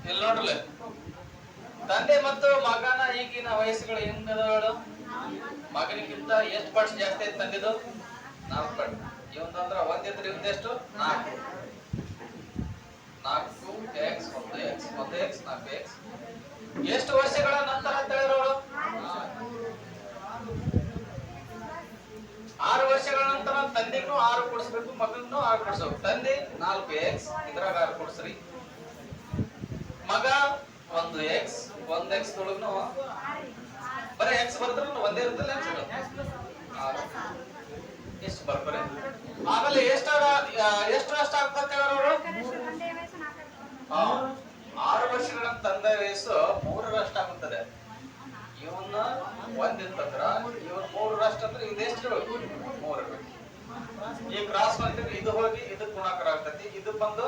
ಇಲ್ಲಿ ನೋಡ್ರಲ್ಲ, ತಂದೆ ಮತ್ತು ಮಗನ ಈಗಿನ ವಯಸ್ಸುಗಳು ಹೆಂಗದವಳು? ಮಗನಿಗಿಂತ ಎಷ್ಟು ಪರ್ಸ್ ಜಾಸ್ತಿ ಐತಿ ತಂದಿದ್ದು? 4 ಪಟ್. ಇವಂದಂದ್ರ ಒಂದಿದ್ರೆ ಇವಂದೆಷ್ಟು? 4. 4x 1x 1x 4x. ಎಷ್ಟು ವರ್ಷಗಳ ನಂತರ ಅಂತ ಹೇಳಿರೋಳು? 6 ವರ್ಷಗಳ ನಂತರ ತಂದೆಗೂ 6 ಕೊಡಿಸ್ಬೇಕು, ಮಗನೂ 6 ಕೊಡಿಸ್ಬೇಕು. ತಂದೆ 4x, ಇದ್ರಾಗ 6 ಕೊಡಿಸ್ರಿ. ಮಗ 1x, 1x ತೊಳಗ್ನು ಬರೀ x ಬರ್ತಾರೆ, ಒಂದೇ ಇರುತ್ತಲ್ಲ ಎಷ್ಟು ಬರ್ತಾರೆ. ಆಮೇಲೆ ಎಷ್ಟು ಅಷ್ಟ ಆಗ್ತದೆ ಅವರು? 6 ವರ್ಷಗಳ ತಂದೆ ವಯಸ್ಸು 3ರಷ್ಟು ಆಗುತ್ತದೆ. ಇವನ್ನ 1 ಇರ್ತಂದ್ರ ಇವನ್ 3ರಷ್ಟು ಅಂದ್ರೆ ಇದೆಷ್ಟು? 3 ಇರ್ಬೇಕು. ಈ ಕ್ರಾಸ್ ಮಾಡ್ತೀವಿ, ಇದು ಹೋಗಿ ಇದಕ್ಕೆ ಗುಣಾಕಾರ ಆಗ್ತೈತಿ, ಇದು ಬಂದು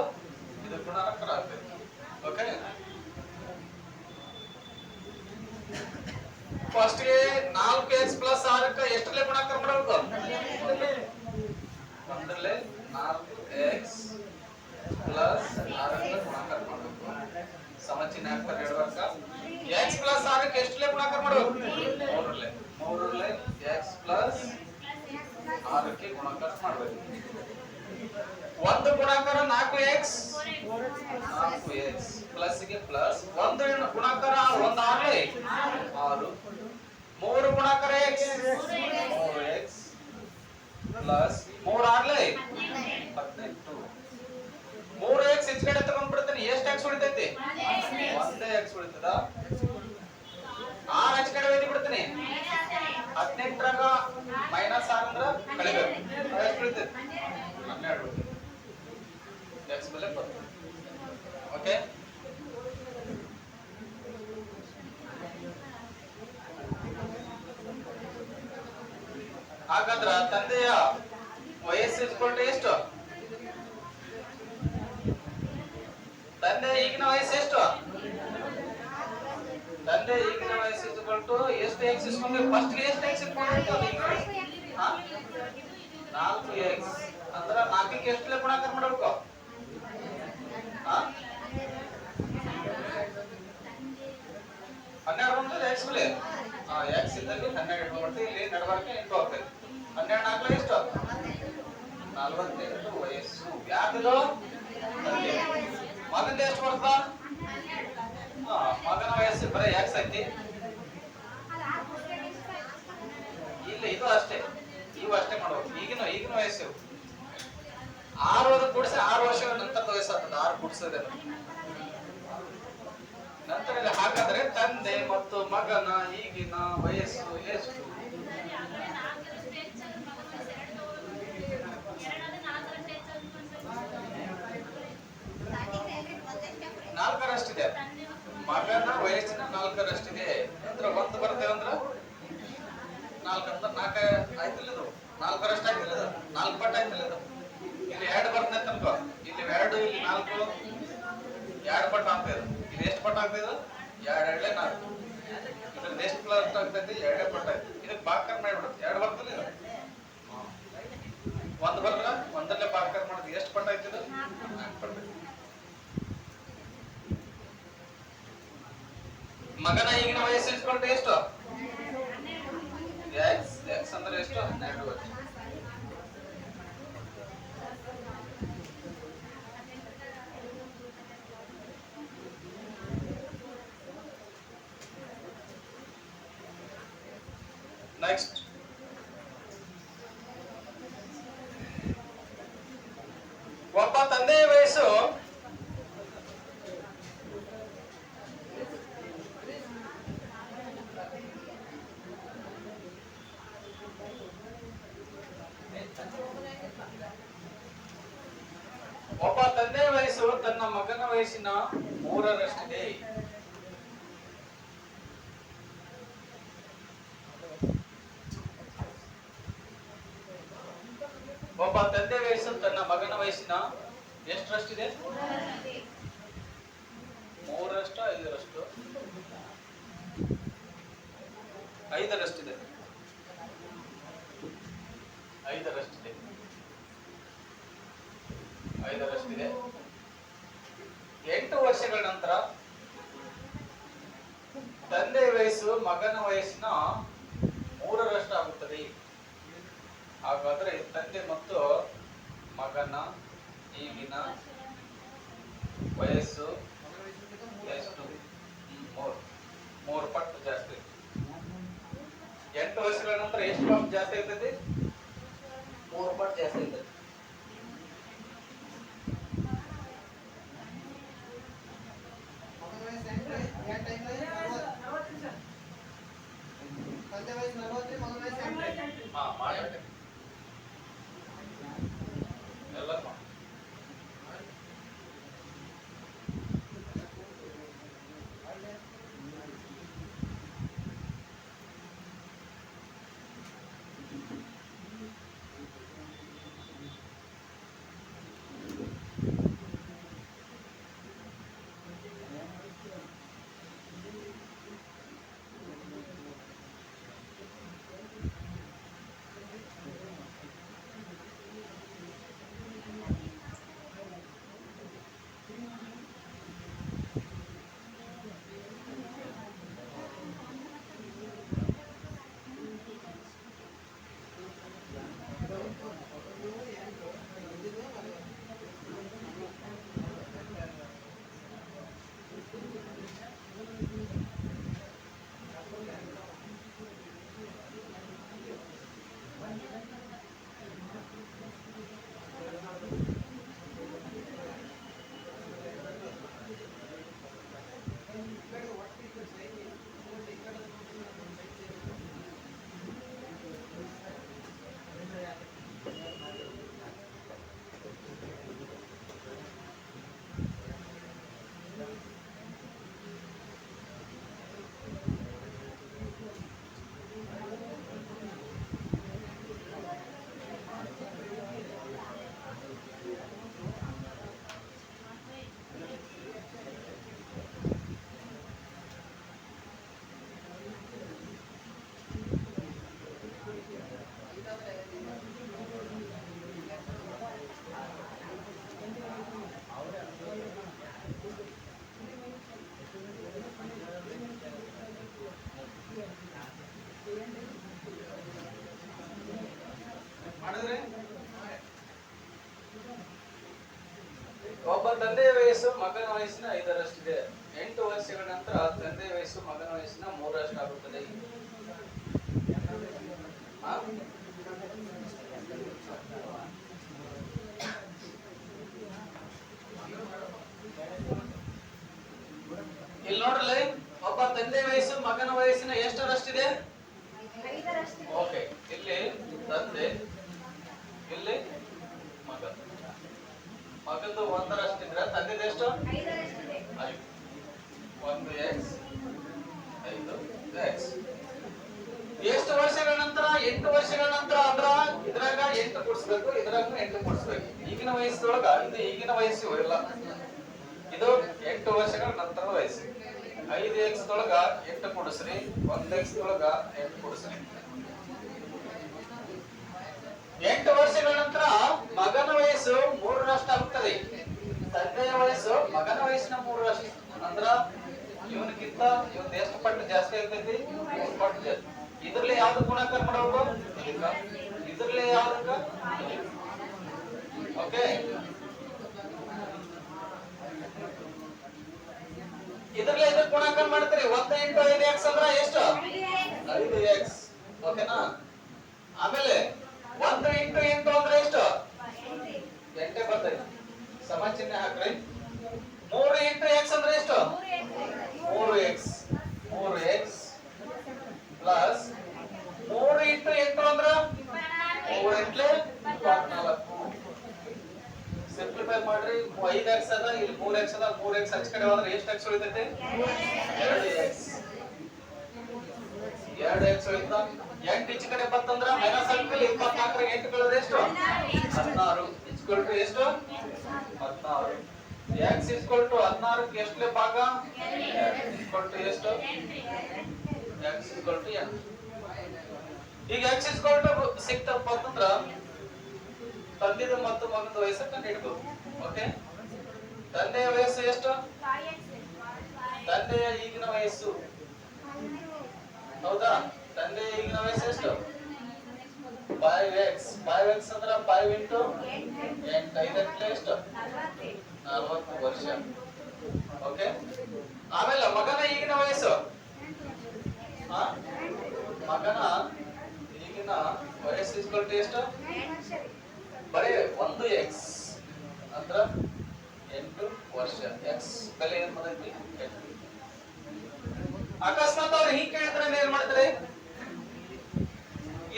ಇದಕ್ಕೆ ಗುಣಾಕಾರ ಆಗ್ತೈತಿ. ಓಕೆ, ಫಸ್ಟ್ ಗೆ 4x ಪ್ಲಸ್ 6ಕ್ಕೆ ಎಷ್ಟರಲ್ಲೇ ಗುಣಾಕಾರ ಮಾಡಬೇಕು? 1ರಲ್ಲೇ 4x ಪ್ಲಸ್ 6ಕ್ಕೆ ಗುಣಾಕಾರ ಮಾಡಬೇಕು. ಸಮಚಿಹ್ನೆ ಹಾಕ್ತಾರೆ 2 ವರ್ಷ. x ಪ್ಲಸ್ 6ಕ್ಕೆ ಎಷ್ಟರಲ್ಲೇ ಗುಣಾಕಾರ ಮಾಡಬೇಕು? 3ರಲ್ಲೇ x ಪ್ಲಸ್ 6ಕ್ಕೆ ಗುಣಾಕಾರ ಮಾಡಬೇಕು. ಒಂದು ಗುಣಾಕಾರ 4x ಪ್ಲಸ್ ಗೆ ಪ್ಲಸ್, ಒಂದು ಗುಣಾಕಾರ 1 6 3 ಗುಣಾಕಾರ x 3x ಪ್ಲಸ್ 3 6 18. 3x ಈ ಕಡೆ ತಗೊಂಡ್ಬಿಡ್ತಾನೆ, ಎಷ್ಟು x ಉಳಿತೈತಿ? 1x ಉಳಿತದ. 6 ಈ ಕಡೆ ಒಯ್ದು ಬಿಡ್ತಾನೆ, 18ರಾಗ -6 ಅಂದ್ರ ಕಳಿಬೇಕು. ಎಷ್ಟು ಉಳಿತೈತಿ? 12. x ಬೆಲೆ 10. ಓಕೆ, ಹಾಗಾದ್ರ ತಂದೆಯ ವಯಸ್ಸು ಇಸ್ಕೊಂಡ್ರೆ ಎಷ್ಟು? ತಂದೆ ಈಗಿನ ವಯಸ್ಸು ಎಷ್ಟು? ತಂದೆ ಈಗಿನ ವಯಸ್ಸು ಇಸ್ಕೊಂಡು ಎಷ್ಟು x ಇಸ್ಕೊಂಡ್ರೆ? ಫಸ್ಟ್ ಗೆ ಎಷ್ಟು x ಇಸ್ಕೊಂಡು? 4x ಅಂದ್ರ 4ಕ್ಕೆ ಎಷ್ಟಲೇ ಗುಣಾಕಾರ ಮಾಡಬೇಕು? 12 ಬಂದ್ರೆ x ಬೆಲೆ x ಇದ್ದಲ್ಲಿ 12 ಇಟ್ಕೊಂಡ್ಬಿಡ್ತೀವಿ. ಇಲ್ಲಿ ನಡಬಾರ್ಕೆ ಇಂಟು ಹೋಗ್ತೈತಿ. 12 4 ಎಷ್ಟು? 48 ವಯಸ್ಸು. ಯಾಕದು? ಮಗಂದ ಎಷ್ಟು ಬರ್ತ? ಮಗನ ವಯಸ್ಸು ಬರೀ x ಐತಿ. ಇಲ್ಲ, ಇದು ಅಷ್ಟೇ, ಇವು ಅಷ್ಟೇ ಮಾಡ್ಬೇಕು. ಈಗಿನ ವಯಸ್ಸು 6 ಕೂಡಿಸಿ 6 ವರ್ಷಗಳ ನಂತರದ ವಯಸ್ಸು ಆಗ್ತದೆ. 6 ಕೂಡಿಸೋದೇ ನಂತರ. ಹಾಗಾದ್ರೆ ತಂದೆ ಮತ್ತು ಮಗನ ಈಗಿನ ವಯಸ್ಸು ಎಷ್ಟು? 4ರಷ್ಟಿದೆ. ಮಗನ ವಯಸ್ಸಿನ 4ರಷ್ಟಿದೆ ಅಂದ್ರೆ 1 ಬರ್ತೇವೆ ಅಂದ್ರ 4 ಅಂದ್ರೆ 4 ಆಯ್ತಿಲ್ಲ, ಇದು 4ರಷ್ಟು ಆಯ್ತಿಲ್ಲ, 4 ಪಟ್ಟು ಆಯ್ತಿಲ್ಲ. ಇಲ್ಲಿ 2 ಬರ್ತೈತೆ ಅನ್ಕೋ, ಇಲ್ಲಿ 2 ಇಲ್ಲಿ 4 2 ಪಟ್ಟು ಆಗ್ತದೆ. ಇದು ಎಷ್ಟು ಪಟ್ಟು ಆಗ್ತದೆ? 2 2 4. ಇದ್ರಲ್ಲಿ ಎಷ್ಟು ಪ್ಲಸ್ ಆಗ್ತೈತಿ? 2 ಪಟ್ಟು ಆಯ್ತು. ಇದಕ್ಕೆ ಭಾಗಕಾರ ಮಾಡ್ಬಿಡುತ್ತೆ. 2 ಬರ್ತಲ್ಲ, ಇದು 1 ಬರ್ರ 1ರಲ್ಲೇ ಭಾಗಕಾರ ಮಾಡೋದು. ಎಷ್ಟು ಪಟ್ಟು ಆಯ್ತು? 4 ಪಟ್ಟು. ಮಗನ ಈಗಿನ ವಯಸ್ಸು ಇಸ್ಕೊಂಡ್ರೆ ಎಷ್ಟು? x ಅಂದ್ರೆ ಎಷ್ಟು? 12 ವರ್ಷ. ನೆಕ್ಸ್ಟ್, ಒಬ್ಬ ತಂದೆಯ ವಯಸ್ಸು ತನ್ನ ಮಗನ ವಯಸ್ಸಿನ 3ರಷ್ಟಿದೆ. ಒಬ್ಬ ತಂದೆ ವಯಸ್ಸು ತನ್ನ ಮಗನ ವಯಸ್ಸಿನ ಎಷ್ಟರಷ್ಟಿದೆ? 3ರಷ್ಟು 5ರಷ್ಟು 5ರಷ್ಟಿದೆ. 5ರಷ್ಟಿದೆ 5ರಷ್ಟಿದೆ. 8 ವರ್ಷಗಳ ನಂತರ ತಂದೆ ವಯಸ್ಸು ಮಗನ ವಯಸ್ಸಿನ 3ರಷ್ಟು ಆಗುತ್ತದೆ. ಹಾಗಾದ್ರೆ ತಂದೆ ಮತ್ತು ಮಗನ ಈಗಿನ ವಯಸ್ಸು ಎಷ್ಟು? 3 ಪಟ್ಟು ಜಾಸ್ತಿ. 8 ವರ್ಷಗಳ ನಂತರ ಎಷ್ಟು ಪಟ್ಟು ಜಾಸ್ತಿ ಇರ್ತೈತಿ? 3 ಪಟ್ಟು ಜಾಸ್ತಿ ಇರ್ತೈತಿ. ಒಬ್ಬ ತಂದೆಯ ವಯಸ್ಸು ಮಗನ ವಯಸ್ಸಿನ 5ರಷ್ಟಿದೆ. 8 ವರ್ಷಗಳ ನಂತರ ತಂದೆಯ ವಯಸ್ಸು ಮಗನ ವಯಸ್ಸಿನ 3ರಷ್ಟು ಆಗುತ್ತದೆ. ಇಲ್ಲಿ ನೋಡ್ರಿ, ಒಬ್ಬ ತಂದೆ ವಯಸ್ಸು ಮಗನ ವಯಸ್ಸಿನ ಎಷ್ಟರಷ್ಟಿದೆ? 5ರಷ್ಟಿದೆ. ಓಕೆ, ಇಲ್ಲಿ ತಂದೆ, ಇಲ್ಲಿ ಮಗ. ಮಗಂದು 1ರಷ್ಟಿದ್ರೆ ತಂದೆದು ಎಷ್ಟು? 5ರಷ್ಟಿದೆ. 1x 5x. ಎಷ್ಟು ವರ್ಷಗಳ ನಂತರ? 8 ವರ್ಷಗಳ ನಂತರ. ಅಂದ್ರ ಇದ್ರಾಗ 8 ಕೂಡಿಸ್ಬೇಕು, ಇದ್ರಾಗ 8 ಕೂಡಿಸ್ಬೇಕು. ಈಗಿನ ವಯಸ್ಸೊಳಗ ಇದು ಈಗಿನ ವಯಸ್ಸು ಇಲ್ಲ, ಇದು 8 ವರ್ಷಗಳ ನಂತರ ವಯಸ್ಸು. 5x ದೊಳಗ 8 ಕೂಡಿಸ್ರಿ, 1x ದೊಳಗ 8 ಕೂಡಿಸ್ರಿ. 8 ವರ್ಷಗಳ ನಂತರ ಮಗನ ವಯಸ್ಸು 3ರಷ್ಟು ಆಗುತ್ತದೆ. ತಂದೆಯ ವಯಸ್ಸು ಮಗನ ವಯಸ್ಸಿನ 3ರಷ್ಟು. ಅಂದ್ರ ಇವನಿಗಿಂತ ಇವನ್ ಎಷ್ಟು ಪಟ್ಟು ಜಾಸ್ತಿ ಆಗ್ತೈತಿ? 3 ಪಟ್ಟು ಜಾಸ್ತಿ. ಇದ್ರಲ್ಲಿ ಯಾವ್ದು ಗುಣಾಕಾರ ಮಾಡಬೇಕು? ಇದ್ರಲ್ಲಿ ಯಾವ್ದಕ್ಕ? ಓಕೆ, ಇದ್ರಲ್ಲಿ ಇದಕ್ಕೆ ಗುಣಾಕಾರ ಮಾಡ್ತೀರಿ. 1 × 5x ಅಂದ್ರ ಎಷ್ಟು? 5x. ಓಕೆನಾ? ಆಮೇಲೆ 1 × 8 ಅಂದ್ರೆ ಎಷ್ಟು? 8 ಬರ್ತೈತಿ. ಸಮ ಚಿಹ್ನೆ ಹಾಕ್ರಿ. 3 × x ಅಂದ್ರೆ ಎಷ್ಟು? 3x. 3x ಪ್ಲಸ್ 3 × 8 ಅಂದ್ರೆ 3 × 24. ಸಿಂಪ್ಲಿಫೈ ಮಾಡ್ರಿ. 5x ಅದ, ಇಲ್ಲಿ 3x ಅದ. 3x ಹಚ್ಚ ಕಡೆ ಹೋದ್ರೆ ಎಷ್ಟು x ಉಳಿತೈತಿ? 2x. 2x ಉಳಿತ. 8 ಈಚೆ ಕಡೆ ಬಂತಂದ್ರ ಮೈನಸ್ ಆಗ್ತದೆ. 24 ಗೆ 8 ಕಳೆದ್ರೆ ಎಷ್ಟು? 16. ಇಸ್ಕೊಲ್ ಟು ಎಷ್ಟು? 16. x ಇಸ್ಕೊಲ್ ಟು 16 ಗೆ ಎಷ್ಟನೇ ಭಾಗ? ಇಸ್ಕೊಲ್ ಟು ಎಷ್ಟು? x is equal to n. ಈಗ x ಇಸ್ಕೊಲ್ ಟು ಸಿಕ್ತಪ್ಪ ಅಂತಂದ್ರ ತಂದೆದು ಮತ್ತು ಮಗನ ವಯಸ್ಸು ಕಂಡುಹಿಡಬಹುದು. ಓಕೆ, ತಂದೆಯ ವಯಸ್ಸು ಎಷ್ಟು? ತಂದೆಯ ಈಗಿನ ವಯಸ್ಸು ಹೌದಾ? ತಂದೆ ಈಗಿನ ವಯಸ್ಸು ಎಷ್ಟು? 5x. 5x ಅಂದ್ರೆ 5 ಇಂಟು 8. 5 ಎಷ್ಟು? 40 ವರ್ಷ. ಓಕೆ. ಆಮೇಲೆ ಮಗನ ಈಗಿನ ವಯಸ್ಸು? ಆ? ಮಗನ ಈಗಿನ ವಯಸ್ಸು ಇಸ್ಕೊಳ್ತಿ ಎಷ್ಟು? ಬರೀ 1x ಅಂದ್ರ 8 ವರ್ಷ. ಎಕ್ಸ್ ಬೆಲೆ ಏನ್ ಬಂದೈತಿ? 8. ಅಕಸ್ಮಾತ್ ಅವ್ರು ಹಿಂಗ್ ಕೇಳಿದ್ರೆ ಏನ್ ಮಾಡ್ತಾರೆ?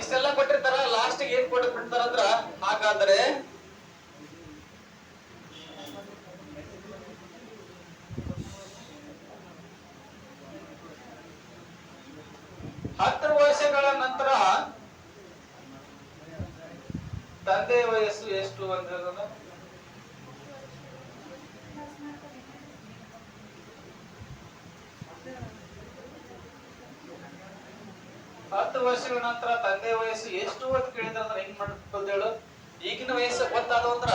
ಇಷ್ಟೆಲ್ಲ ಕೊಟ್ಟಿರ್ತಾರ, ಲಾಸ್ಟ್ ಏನ್ ಕೊಟ್ಟು ಬಿಡ್ತಾರಂದ್ರ, ಹಾಗಾದ್ರೆ ಹತ್ತು ವರ್ಷಗಳ ನಂತರ ತಂದೆ ವಯಸ್ಸು ಎಷ್ಟು ಅಂತ ಹೇಳಿದ್ರೆ 10 ವರ್ಷಗಳ ನಂತರ ತಂದೆ ವಯಸ್ಸು ಎಷ್ಟು ಅಂತ ಕೇಳಿದ್ರೆ ಹೆಂಗ್ ಮಾಡ್ಬೋದು ಹೇಳು? ಈಗಿನ ವಯಸ್ಸು ಗೊತ್ತಾದ ಅಂದ್ರ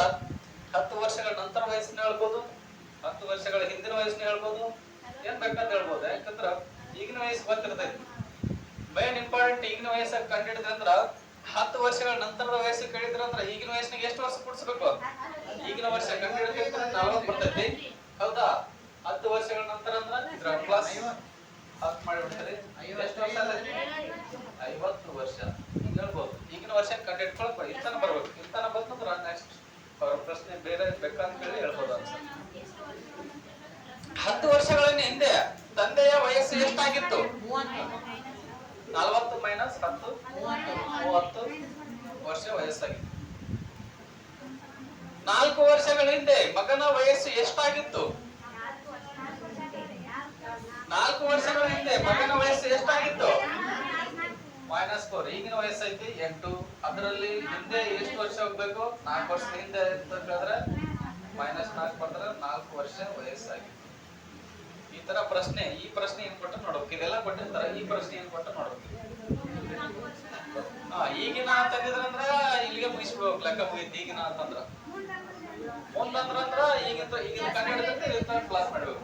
10 ವರ್ಷಗಳ ನಂತರ ವಯಸ್ಸನ್ನ ಹೇಳ್ಬೋದು, 10 ವರ್ಷಗಳ ಹಿಂದಿನ ವಯಸ್ಸನ್ನ ಹೇಳ್ಬೋದು, ಏನ್ ಬೇಕಂತ ಹೇಳ್ಬೋದು. ಯಾಕಂದ್ರ ಈಗಿನ ವಯಸ್ಸು ಗೊತ್ತಿರ್ತೈತಿ. ಮೇನ್ ಇಂಪಾರ್ಟೆಂಟ್ ಈಗಿನ ವಯಸ್ಸಾಗ ಕಂಡಿಡಿದ್ರೆ ಅಂದ್ರ 10 ವರ್ಷಗಳ ನಂತರದ ವಯಸ್ಸು ಕೇಳಿದ್ರ ಅಂದ್ರ ಈಗಿನ ವಯಸ್ಸಿನಾಗ ಎಷ್ಟು ವರ್ಷ ಕೂಡಿಸ್ಬೇಕು? ಈಗಿನ ವರ್ಷ ಕಂಡಿಡಿದ್ರೆ 40 ಬರ್ತೈತಿ. ಹೌದಾ? 10 ವರ್ಷಗಳ ನಂತರ ಅಂದ್ರ ಇದ್ರ ಪ್ಲಸ್ 10 ಮಾಡಿಬಿಡ್ತಾರೆ. ಎಷ್ಟು ವರ್ಷ? 50 ವರ್ಷ ಹೇಳ್ಬೋದು. ಈಗಿನ ವರ್ಷ ಕಂಡಿಡ್ಕೊಳಕ್ ಇಂತನ ಬರ್ಬೇಕು. ಇಂತನ ಬಂತಂದ್ರ ನೆಕ್ಸ್ಟ್ ಅವ್ರ ಪ್ರಶ್ನೆ ಬೇರೆ ಬೇಕಂತ ಹೇಳಿ ಹೇಳ್ಬೋದು ಅನ್ಸುತ್ತೆ. 10 ವರ್ಷಗಳ ಹಿಂದೆ ತಂದೆಯ ವಯಸ್ಸು ಎಷ್ಟಾಗಿತ್ತು? 40 ಮೈನಸ್ 10 30 ವರ್ಷ ವಯಸ್ಸಾಗಿತ್ತು. 4 ವರ್ಷಗಳ ಹಿಂದೆ ಮಗನ ವಯಸ್ಸು ಎಷ್ಟಾಗಿತ್ತು? 4 ವರ್ಷಗಳ ಹಿಂದೆ ಮಗನ ವಯಸ್ಸು ಎಷ್ಟಾಗಿತ್ತು? -4. ಈಗಿನ ವಯಸ್ಸೈತಿ 8. ಅದರಲ್ಲಿ ಹಿಂದೆ ಎಷ್ಟು ವರ್ಷ ಹೋಗ್ಬೇಕು? 4 ವರ್ಷದ ಹಿಂದೆ ಹೇಳಿದ್ರೆ -4 ಬರ್ತಾರೆ, 4 ವರ್ಷ ವಯಸ್ಸಾಗಿತ್ತು. ಈ ತರ ಪ್ರಶ್ನೆ, ಈ ಪ್ರಶ್ನೆ ಏನ್ ಕೊಟ್ಟು ನೋಡ್ಬೇಕು. ಇದೆಲ್ಲ ಕೊಟ್ಟಿರ್ತಾರೆ, ಈ ಪ್ರಶ್ನೆ ಏನ್ ಕೊಟ್ಟು ನೋಡ್ಬೇಕು. ಈಗಿನ ಅಂತಂದ್ರ ಇಲ್ಲಿಗೆ ಮುಗಿಸ್ಬಿಡ್ಬೇಕು, ಲೆಕ್ಕ ಮುಗಿತು. ಈಗಿನ ಅಂತಂದ್ರ ಮುಂದಂದ್ರ ಈಗಿನ ಕಂಡು ಪ್ಲಸ್ ಮಾಡ್ಬೇಕು.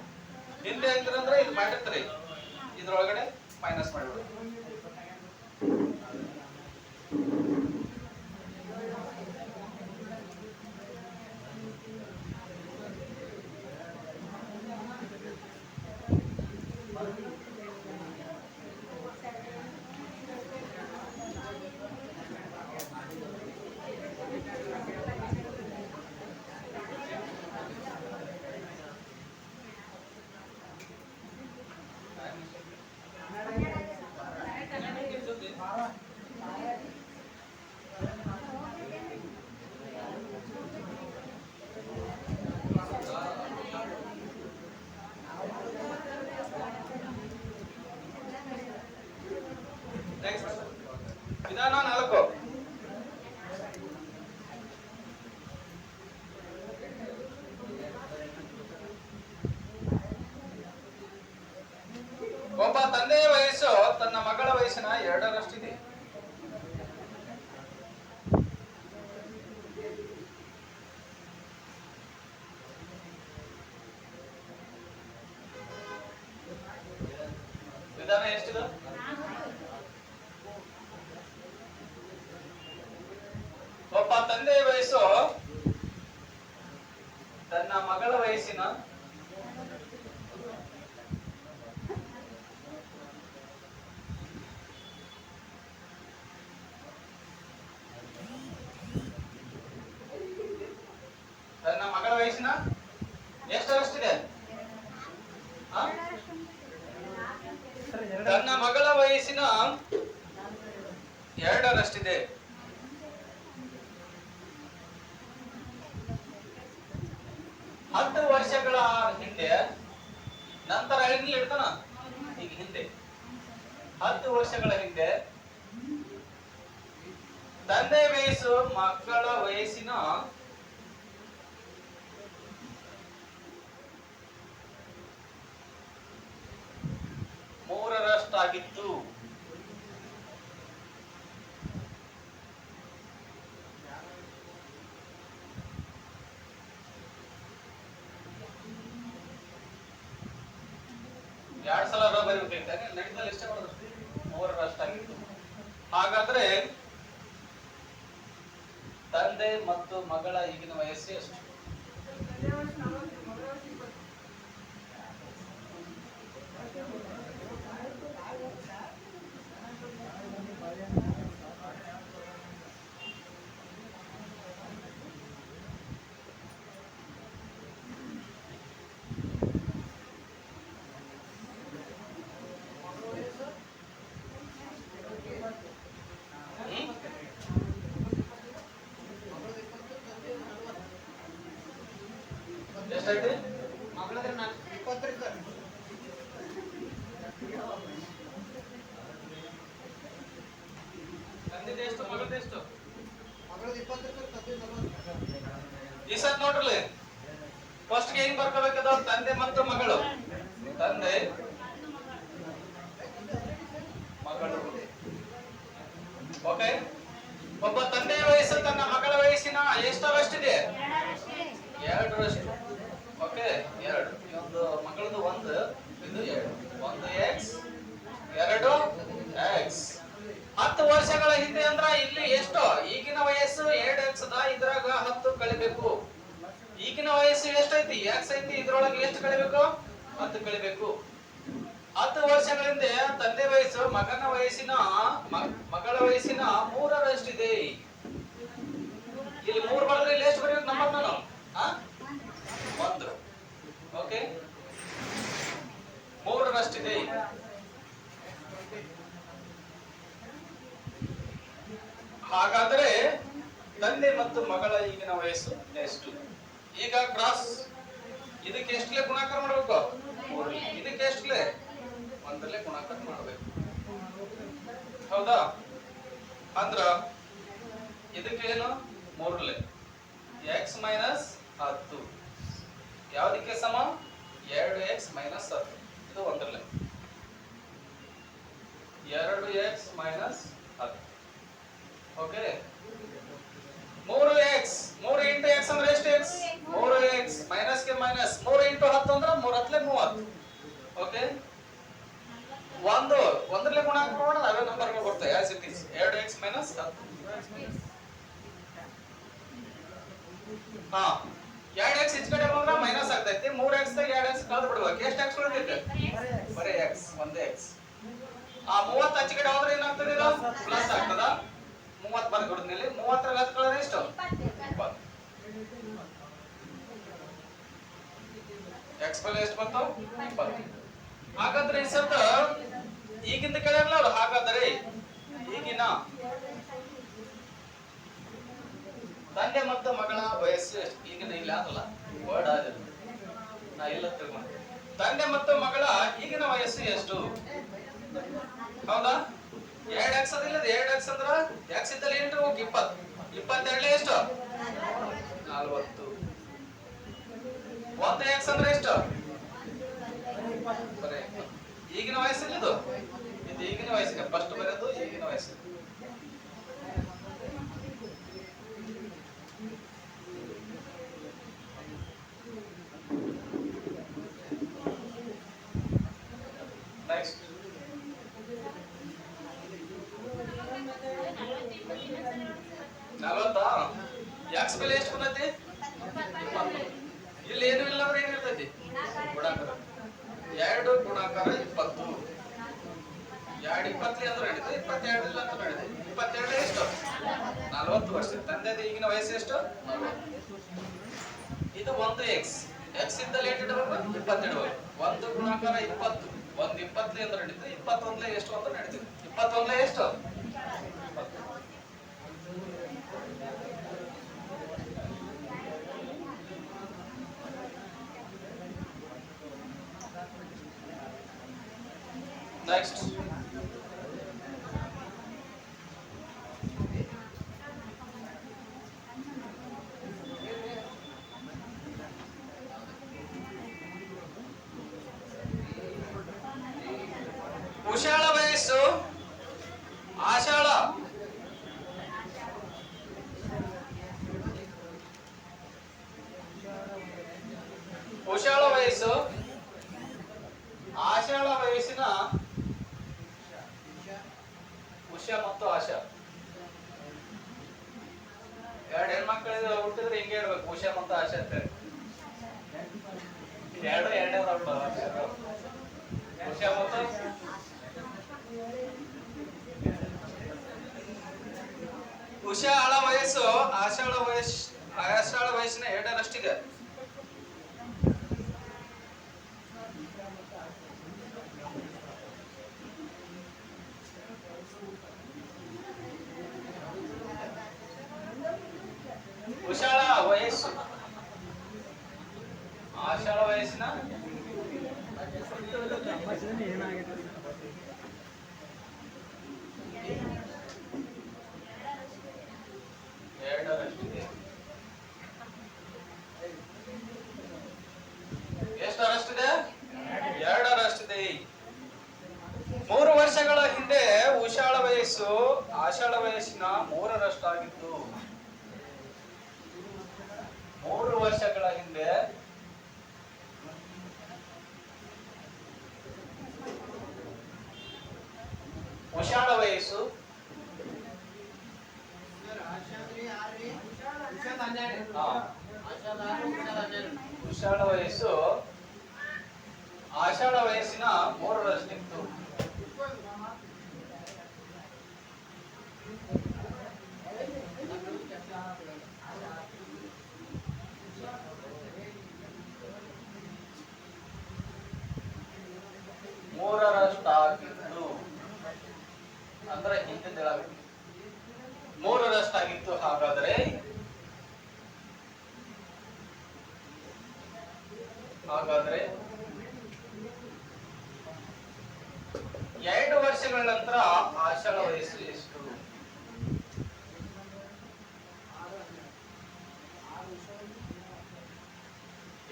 ಹಿಂದೆ ಅಂದ್ರ ಇದು ಮಾಡಿರ್ತಾರೆ, ಇದ್ರೊಳಗಡೆ ಮೈನಸ್ ಮಾಡ್ಬೇಕು. ವಿಧಾನ 4. ಒಬ್ಬ ತಂದೆಯ ವಯಸ್ಸು ತನ್ನ ಮಗಳ ವಯಸ್ಸಿನ 2ರಷ್ಟಿದೆ. ವಿಧಾನ ಎಷ್ಟಿದೆ? ಒಬ್ಬ ತಂದೆಯ ವಯಸ್ಸು ತನ್ನ ಮಗಳ ವಯಸ್ಸಿನ 2 ಎಷ್ಟರಷ್ಟಿದೆ? ತನ್ನ ಮಗಳ ವಯಸ್ಸಿನ 2ರಷ್ಟಿದೆ. ಹತ್ತು ವರ್ಷಗಳ ಹಿಂದೆ, ನಂತರ ಇಲ್ಲಿ ಇಡ್ತಾನ, ಈಗ ಹಿಂದೆ 10 ವರ್ಷಗಳ ಹಿಂದೆ ತಂದೆ ವಯಸ್ಸು ಮಕ್ಕಳ ವಯಸ್ಸಿನ 3ರಷ್ಟಾಗಿತ್ತು. ಎರಡ್ ಸಲ ರ ಬರೀಬೇಕಾಯ್ತಾನೆ ನಡೀತಲ್ಲಿ ಎಷ್ಟೇ ಮಾಡಿದ್ರು 3ರಷ್ಟಾಗಿತ್ತು. ಹಾಗಾದ್ರೆ ತಂದೆ ಮತ್ತು ಮಗಳ ಈಗಿನ ವಯಸ್ಸು ಎಷ್ಟು? ಎಷ್ಟೈತಿ? ತಂದೆದು ಎಷ್ಟು ಮಗಳದ್ದು ಎಷ್ಟು? ಈ ಸತ್ ನೋಡ್ರಲಿ ಫಸ್ಟ್ ಗೆ ಹೆಂಗ್ ಬರ್ಕೋಬೇಕದ ತಂದೆ ಮತ್ತು ಮಗಳು. ತಂದೆ ಮಗಳು. ಓಕೆ, ಒಬ್ಬ ತಂದೆಯ ವಯಸ್ಸು ತನ್ನ ಮಗಳ ವಯಸ್ಸಿನ ಎಷ್ಟರಷ್ಟಿದೆ? 2ರಷ್ಟು. ಓಕೆ, 2. ಒಂದು ಮಗಳದು 1, ಇದು 2. 1x 2x. 10 ವರ್ಷಗಳ ಹಿಂದೆ ಅಂದ್ರ ಇಲ್ಲಿ ಎಷ್ಟು? ಈಗಿನ ವಯಸ್ಸು 2x ಅದ, ಇದ್ರಾಗ 10 ಕಳಿಬೇಕು. ಈಗಿನ ವಯಸ್ಸು ಎಷ್ಟೈತಿ? x ಐತಿ, ಇದ್ರೊಳಗೆ ಎಷ್ಟು ಕಳಿಬೇಕು? 10 ಕಳಿಬೇಕು. 10 ವರ್ಷಗಳ ಹಿಂದೆ ತಂದೆ ವಯಸ್ಸು ಮಗನ ವಯಸ್ಸಿನ ಮಗಳ ವಯಸ್ಸಿನ 3ರಷ್ಟಿದೆ. ಇಲ್ಲಿ 3 ಬರೆದ್ರೆ ಇಲ್ಲಿ ಎಷ್ಟು ಬರೀಬೇಕು ನಂಬರ್ ನಾನು? 1. ಓಕೆ, 3ರಷ್ಟಿದೆ. ಹಾಗಾದ್ರೆ ತಂದೆ ಮತ್ತು ಮಗಳ ಈಗಿನ ವಯಸ್ಸು ಎಷ್ಟು? ಈಗ ಕ್ರಾಸ್ ಇದಕ್ಕೆ ಎಷ್ಟಲೇ ಗುಣಾಕಾರ ಮಾಡಬೇಕು? 3. ಇದಕ್ಕೆ ಎಷ್ಟಲೇ? 1ರಲ್ಲೇ ಗುಣಾಕಾರ ಮಾಡಬೇಕು. ಹೌದಾ? ಅಂದ್ರ ಇದಕ್ಕೇನು? 3ರಲ್ಲೇ x ಮೈನಸ್ 10 ಯಾವ್ದಕ್ಕೆ ಸಮ? 2x minus 10. ಇದು 1ರಲ್ಲೇ 2x minus 10. Okay, 3x 3 into x ಅಂದ್ರೆ ಎಷ್ಟು? x 3x ಮೈನಸ್ ಗೆ ಮೈನಸ್ 3 ಇಂಟು 10 ಅಂದ್ರೆ 3 30. ಓಕೆ, 1ರಲ್ಲೇ ಗುಣಾಕಾರ ಮಾಡೋಣ, ಅವೇ ನಂಬರ್ಗಳು ಬರ್ತವೆ as it is. 2x minus 10. ಹಾ, 2x ಈಚೆ ಕಡೆ ಬಂದ್ರೆ ಮೈನಸ್ ಆಗ್ತೈತಿ. 3x ದಾಗ 2x ಕಳೆದು ಬಿಡ್ಬೇಕು. ಎಷ್ಟು x ಉಳಿತೈತೆ? ಬರೀ x, ಒಂದೇ x. ಆ 30 ಆಚೆ ಕಡೆ ಹೋದ್ರೆ ಏನಾಗ್ತದೆ? ಇದು ಪ್ಲಸ್ ಆಗ್ತದ. 30 ಬರ್ಕೊಡ್ತೀನಿ. 30ರ 10 ಕಳೆದ್ರೆ ಎಷ್ಟು? 20. x ಬೆಲೆ ಎಷ್ಟು ಬಂತು? 20. ಹಾಗಾದ್ರೆ ಈ ಸತ ಈಗಿಂದ ಕೇಳಿರಲ್ಲ ಅವ್ರು. ಹಾಗಾದ್ರೆ ಈಗಿನ ತಂದೆ ಮತ್ತು ಮಗಳ ವಯಸ್ಸು ಎಷ್ಟು? ಈಗಿನ ಇಲ್ಲ ಅದಲ್ಲ ವರ್ಡ್ ಆಗಿಲ್ಲ, ನಾ ಇಲ್ಲ ತಿಳ್ಕೊಂಡು. ತಂದೆ ಮತ್ತು ಮಗಳ ಈಗಿನ ವಯಸ್ಸು ಎಷ್ಟು? ಹೌದಾ? 2x ಅದಿಲ್ಲ, 2x ಅಂದ್ರ x ಇದ್ದಲ್ಲಿ ಏನ್ರಿ ಹೋಗಿ 20. 22 ಎಷ್ಟು? 40. 1x ಅಂದ್ರೆ ಎಷ್ಟು? ಬರೇ ಈಗಿನ ವಯಸ್ಸು ಇದು. ಇದು ಈಗಿನ ವಯಸ್ಸಿಗೆ ಫಸ್ಟ್ ಬರೋದು ಈಗಿನ ವಯಸ್ಸು. ನೆಕ್ಸ್ಟ್ 40. x ಬೆಲೆ ಎಷ್ಟು ಬಂದೈತಿ? 20. ಇಲ್ಲಿ ಏನು ಇಲ್ಲ ಅಂದ್ರೆ ಏನಿರ್ತೈತಿ? ಗುಣಾಕಾರ. 2 ಗುಣಾಕಾರ 20. 2 20 ಅಂದ್ರೆ ನಡೀತದೆ, 22 ಇಲ್ಲ ಅಂತ ನಡೀತದೆ. 22 ಎಷ್ಟು? 40 ವರ್ಷ. ತಂದೆದ ಈಗಿನ ವಯಸ್ಸು ಎಷ್ಟು? 40. ಇದು 1x. x ಇದ್ದಲ್ಲಿ ಎಷ್ಟು ಇಡಬೇಕು? 20 ಇಡಬೇಕು. 1 ಗುಣಾಕಾರ 20. 1 20 ಅಂದ್ರೆ ನಡೀತದೆ. 21 ಎಷ್ಟು ಅಂತ ನಡೀತದೆ. 21 ಎಷ್ಟು? 20. ನೆಕ್ಸ್ಟ್ ಉಷಾಳ ವಯಸ್ಸು ಆಷಾಢ. ಉಷಾಳ ವಯಸ್ಸು ಆಷಾಢ ವಯಸ್ಸಿನ ಉಷಾ ಮತ್ತು ಆಶಾ. ಎರಡು ಹೆಣ್ಮಕ್ಳು ಹುಟ್ಟಿದ್ರೆ ಹಿಂಗೆ ಇರ್ಬೇಕು, ಉಷಾ ಮತ್ತು ಆಶಾ ಅಂತ ಹೇಳಿ. ಎರಡೇ ಉಷಾ ಮತ್ತು ಉಷಾಳ ವಯಸ್ಸು ಆಶಾಳ ವಯಸ್ಸಿನ ಎರಡರಷ್ಟಿದೆ. ಉಷಾಳ ವಯಸ್ಸು ಆಶಾಳ ವಯಸ್ಸಿನ ಎರಡರಷ್ಟಿದೆ. ಎಷ್ಟರಷ್ಟಿದೆ? ಎರಡರಷ್ಟಿದೆ. 3 ವರ್ಷಗಳ ಹಿಂದೆ ಉಷಾಳ ವಯಸ್ಸು ಆಷಾಢ ವಯಸ್ಸಿನ 3ರಷ್ಟಾಗಿತ್ತು. 3 ವರ್ಷಗಳ ಹಿಂದೆ ಉಷಾಳ ವಯಸ್ಸು ಉಷಾಳ ವಯಸ್ಸು ಆಷಾಢ ವಯಸ್ಸಿನ 3ರಷ್ಟಿತ್ತು. ಮೂರರಷ್ಟಾಗಿತ್ತು ಅಂದ್ರೆ ಹಿಂದಿನ 3ರಷ್ಟಾಗಿತ್ತು. ಹಾಗಾದ್ರೆ 2 ವರ್ಷಗಳ ನಂತರ ಆಷಾಢ ವಯಸ್ಸು ಎಷ್ಟು?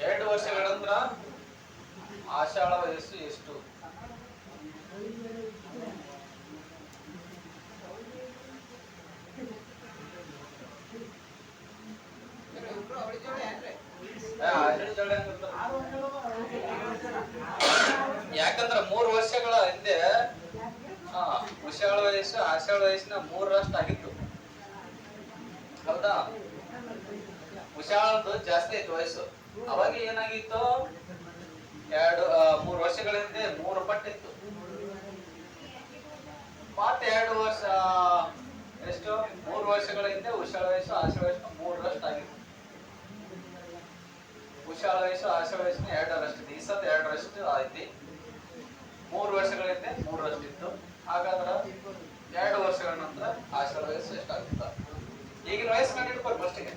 2 ವರ್ಷಗಳ ನಂತರ ಆಷಾಢ ವಯಸ್ಸು ಎಷ್ಟು? ಯಾಕಂದ್ರ 3 ವರ್ಷಗಳ ಹಿಂದೆ ಉಷಾಳ ವಯಸ್ಸು ಆಷಾಢ ವಯಸ್ಸಿನ 3ರಷ್ಟಾಗಿತ್ತು. ಹೌದಾ? ಉಷಾಳದ್ದು ಜಾಸ್ತಿ ಇತ್ತು ವಯಸ್ಸು. ಅವಾಗ ಏನಾಗಿತ್ತು? 3 ವರ್ಷಗಳ ಹಿಂದೆ 3 ಪಟ್ಟಿತ್ತು. ಮತ್ತೆ 2 ವರ್ಷ ಎಷ್ಟು? 3 ವರ್ಷಗಳ ಹಿಂದೆ ಉಷಾಳ ವಯಸ್ಸು ಆಷಾಢ ವಯಸ್ಸು 3ರಷ್ಟಾಗಿತ್ತು. ಉಷಾಳ ವಯಸ್ಸು ಆಷಾಢ ವಯಸ್ಸಿನ 2ರಷ್ಟಿದೆ. ಈ ಸತ 2ರಷ್ಟು ಆಯ್ತು. 3 ವರ್ಷಗಳ ಹಿಂದೆ 3ರಷ್ಟಿತ್ತು. ಹಾಗಾದ್ರೆ 2 ವರ್ಷಗಳ ನಂತರ ಆಷಾಢ ವಯಸ್ಸು ಎಷ್ಟಾಗುತ್ತ? ಈಗಿನ ವಯಸ್ಸು ಕಂಡು ಹಿಡ್ಕೊಳ್ರಿ ಫಸ್ಟಿಗೆ.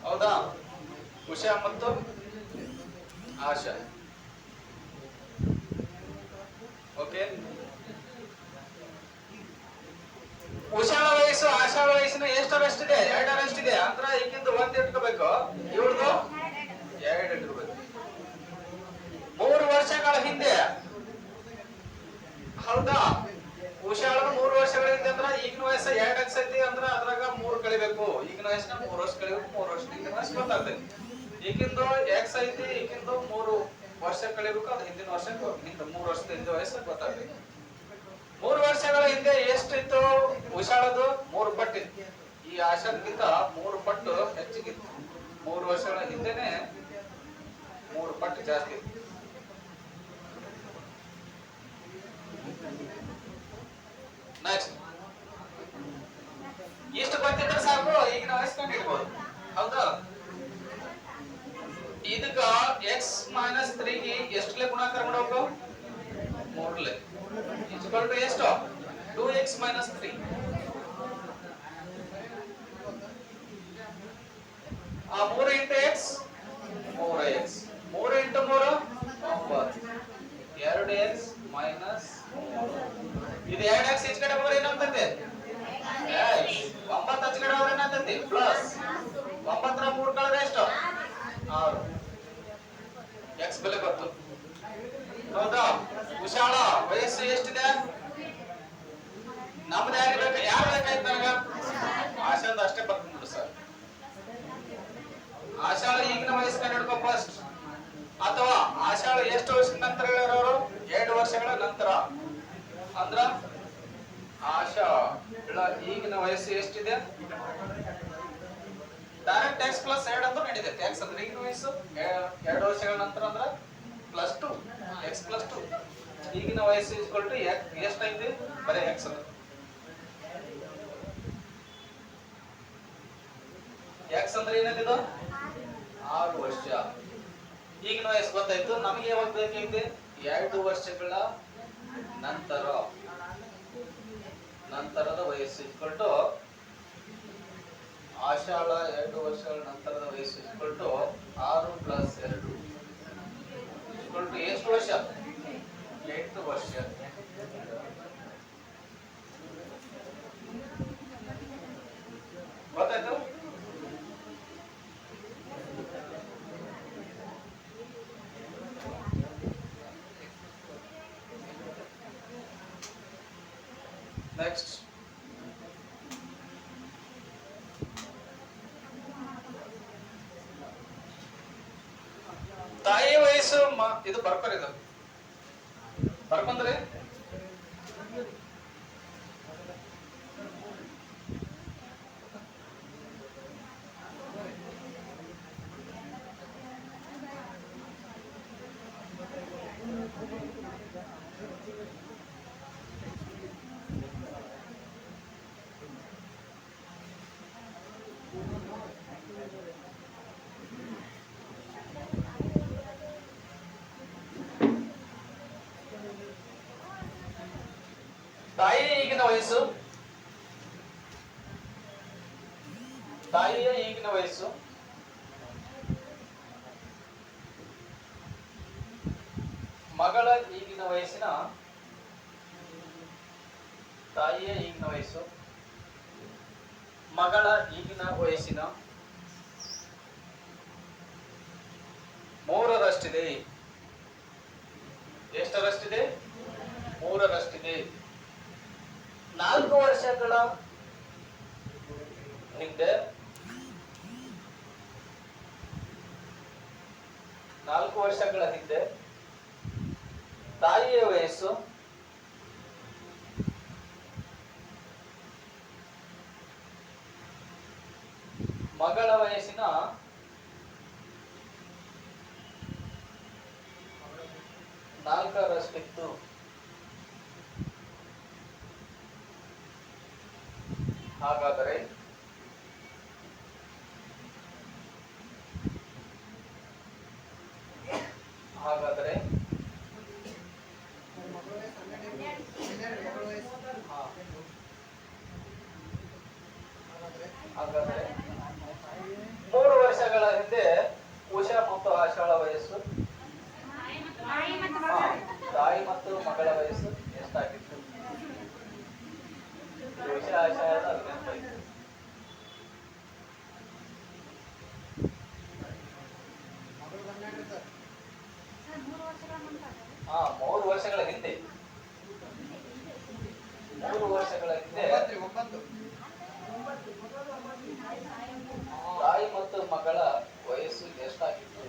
ಹೌದಾ? ಉಷಾ ಮತ್ತು ಆಶಾ. ಓಕೆ. ಉಷಾಳ ವಯಸ್ಸು ಆಷಾಢ ವಯಸ್ಸಿನ ಎಷ್ಟರಷ್ಟಿದೆ? 2ರಷ್ಟಿದೆ. ಅಂದ್ರೆ ಈಗಿಂದು 1 ಇಟ್ಕೋಬೇಕು, ಇವ್ರದ್ದು 2 ಇಟ್ಕೋಬೇಕು. 3 ವರ್ಷಗಳ ಹಿಂದೆ, ಹೌದಾ? ಉಷಾಳನ 3 ವರ್ಷಗಳ ಹಿಂದೆ ಅಂದ್ರೆ ಈಗಿನ ವಯಸ್ಸು 2x ಐತಿ ಅಂದ್ರೆ ಅದ್ರಾಗ 3 ಕಳಿಬೇಕು. ಈಗಿನ ವಯಸ್ಸಿನ 3 ವರ್ಷ ಕಳಿಬೇಕು. 3 ವರ್ಷ ಈಗಿನ ವಯಸ್ಸು ಗೊತ್ತಾಗ್ತೈತಿ. ಈಗಿಂದು x ಐತಿ, ಈಗಿಂದು 3 ವರ್ಷ ಕಳಿಬೇಕು. ಅದು ಹಿಂದಿನ ವರ್ಷ, ಹಿಂದೆ 3 ವರ್ಷದ ಹಿಂದೆ ವಯಸ್ಸು ಗೊತ್ತಾಗ್ತೈತಿ. 3 ವರ್ಷಗಳ ಹಿಂದೆ ಎಷ್ಟಿತ್ತು ಉಷಾಳದು? 3 ಪಟ್ಟಿತ್ತು. ಈ ಆಷಾಢಕ್ಕಿಂತ 3 ಪಟ್ಟು ಹೆಚ್ಚಿಗಿತ್ತು. 3 ವರ್ಷಗಳ ಹಿಂದೆನೆ 3 ಪಟ್ಟು ಜಾಸ್ತಿ ಇತ್ತು. ನೆಕ್ಸ್ಟ್ ಇಷ್ಟು ಗೊತ್ತಿದ್ರೆ ಸಾಕು, ಈಗಿನ ವಯಸ್ಸು ಕಂಡು ಹಿಡ್ಬೋದು. ಹೌದಾ? ಇದಕ್ಕ x - 3 ಎಷ್ಟಲೆ ಗುಣಾಕಾರ ಮಾಡಬೇಕು? 3ಲೆ. ಈಕ್ವಲ್ ಟು ಎಷ್ಟು? 2x - 3. ಆ 3 × x 3x. 3 × 3 9. 2x - 3. ಇದು 2x ಈಚ ಕಡೆ ಹೋದ್ರೆ ಏನಾಗ್ತೈತೆ? 9 ಆಚ ಕಡೆ ಹೋದ್ರೆ ಏನಾಗ್ತೈತಿ? ಪ್ಲಸ್ 9ರ 3 ಕಳೆದ್ರೆ ಎಷ್ಟು? 6. x ಬೆಲೆ ಗೊತ್ತು. ಹೌದಾ? ಉಷಾಳ ವಯಸ್ಸು ಎಷ್ಟಿದೆ? ನಮ್ದು ಯಾರು ಬೇಕಾಯ್ತು ನನಗ? ಆಶಾಂದ ಅಷ್ಟೇ ಬರ್ತೀನಿ ಸರ್. ಆಶಾಳ ಈಗಿನ ವಯಸ್ಸು ಕಂಡು ಹಿಡ್ಕೊ ಫಸ್ಟ್. ಅಥವಾ ಆಷಾಢ ಎಷ್ಟು ವರ್ಷದ ನಂತರ ಹೇಳಿರೋರು? 2 ವರ್ಷಗಳ ನಂತರ. ಅಂದ್ರ ಆಷಾಢ ಈಗಿನ ವಯಸ್ಸು ಎಷ್ಟಿದೆ? ಡೈರೆಕ್ಟ್ ಎಕ್ಸ್ ಪ್ಲಸ್ 2 ಅಂತ ನಡೀತೈತೆ. ಎಕ್ಸ್ ಅಂದ್ರೆ ಈಗಿನ ವಯಸ್ಸು 2 ವರ್ಷಗಳ ನಂತರ ಅಂದ್ರ +2 ಎಕ್ಸ್ +2. ಈಗಿನ ವಯಸ್ಸು ಈಕ್ವಲ್ ಟು ಎಷ್ಟೈತಿ? ಬರೀ ಎಕ್ಸ್ ಅಂತ. ಎಕ್ಸ್ ಅಂದ್ರೆ ಏನಿದೆ? 6 ವರ್ಷ. ಈಗಿನ ವಯಸ್ಸು ಗೊತ್ತಾಯ್ತು. ನಮಗೆ ಯಾವಾಗ ಬೇಕಾಗಿದೆ? 2 ವರ್ಷಗಳ ನಂತರದ ವಯಸ್ಸು ಈಕ್ವಲ್ ಟು ಆಷಾಢ 2 ವರ್ಷಗಳ ನಂತರದ ವಯಸ್ಸು ಈಕ್ವಲ್ ಟು 6 + 2 ಈಕ್ವಲ್ ಟು ಎಷ್ಟು ವರ್ಷ? 8 ವರ್ಷ. ಗೊತ್ತಾಯ್ತು? ನೆಕ್ಸ್ಟ್ ತಾಯಿ ವಯಸ್ಸು ಇದು ಬರ್ಕೊರಿ. ಇದು ಬರ್ಕೊಂಡ್ರಿ ತಾಯಿಯ ಈಗಿನ ವಯಸ್ಸು. ತಾಯಿಯ ಈಗಿನ ವಯಸ್ಸು ಮಗಳ ಈಗಿನ ವಯಸ್ಸಿನ ತಾಯಿಯ ಈಗಿನ ವಯಸ್ಸು ಮಗಳ ಈಗಿನ ವಯಸ್ಸಿನ 3ರಷ್ಟಿದೆ. ಎಷ್ಟರಷ್ಟಿದೆ? 3ರಷ್ಟಿದೆ. 4 ವರ್ಷಗಳ ಹಿಂದೆ 4 ವರ್ಷಗಳ ಹಿಂದೆ ತಾಯಿಯ ವಯಸ್ಸು ಮಗಳ ವಯಸ್ಸಿನ 4ರಷ್ಟಿತ್ತು. ಹಾಗಾದರೆ ಹಾಗಾದರೆ ಹಾಗಾದರೆ 3 ವರ್ಷಗಳ ಹಿಂದೆ ಉಷಾ ಮತ್ತು ಆಷಾಢ ವಯಸ್ಸು, ತಾಯಿ ಮತ್ತು ಮಗಳ ವಯಸ್ಸು ಎಷ್ಟಾಗಿತ್ತು? ಉಷಾ ಆಷಾಢ 15. ಹಾ, 3 ವರ್ಷಗಳ ಹಿಂದೆ 3 ವರ್ಷಗಳ ಹಿಂದೆ ತಾಯಿ ಮತ್ತು ಮಗಳ ವಯಸ್ಸು ಎಷ್ಟಾಗಿತ್ತು?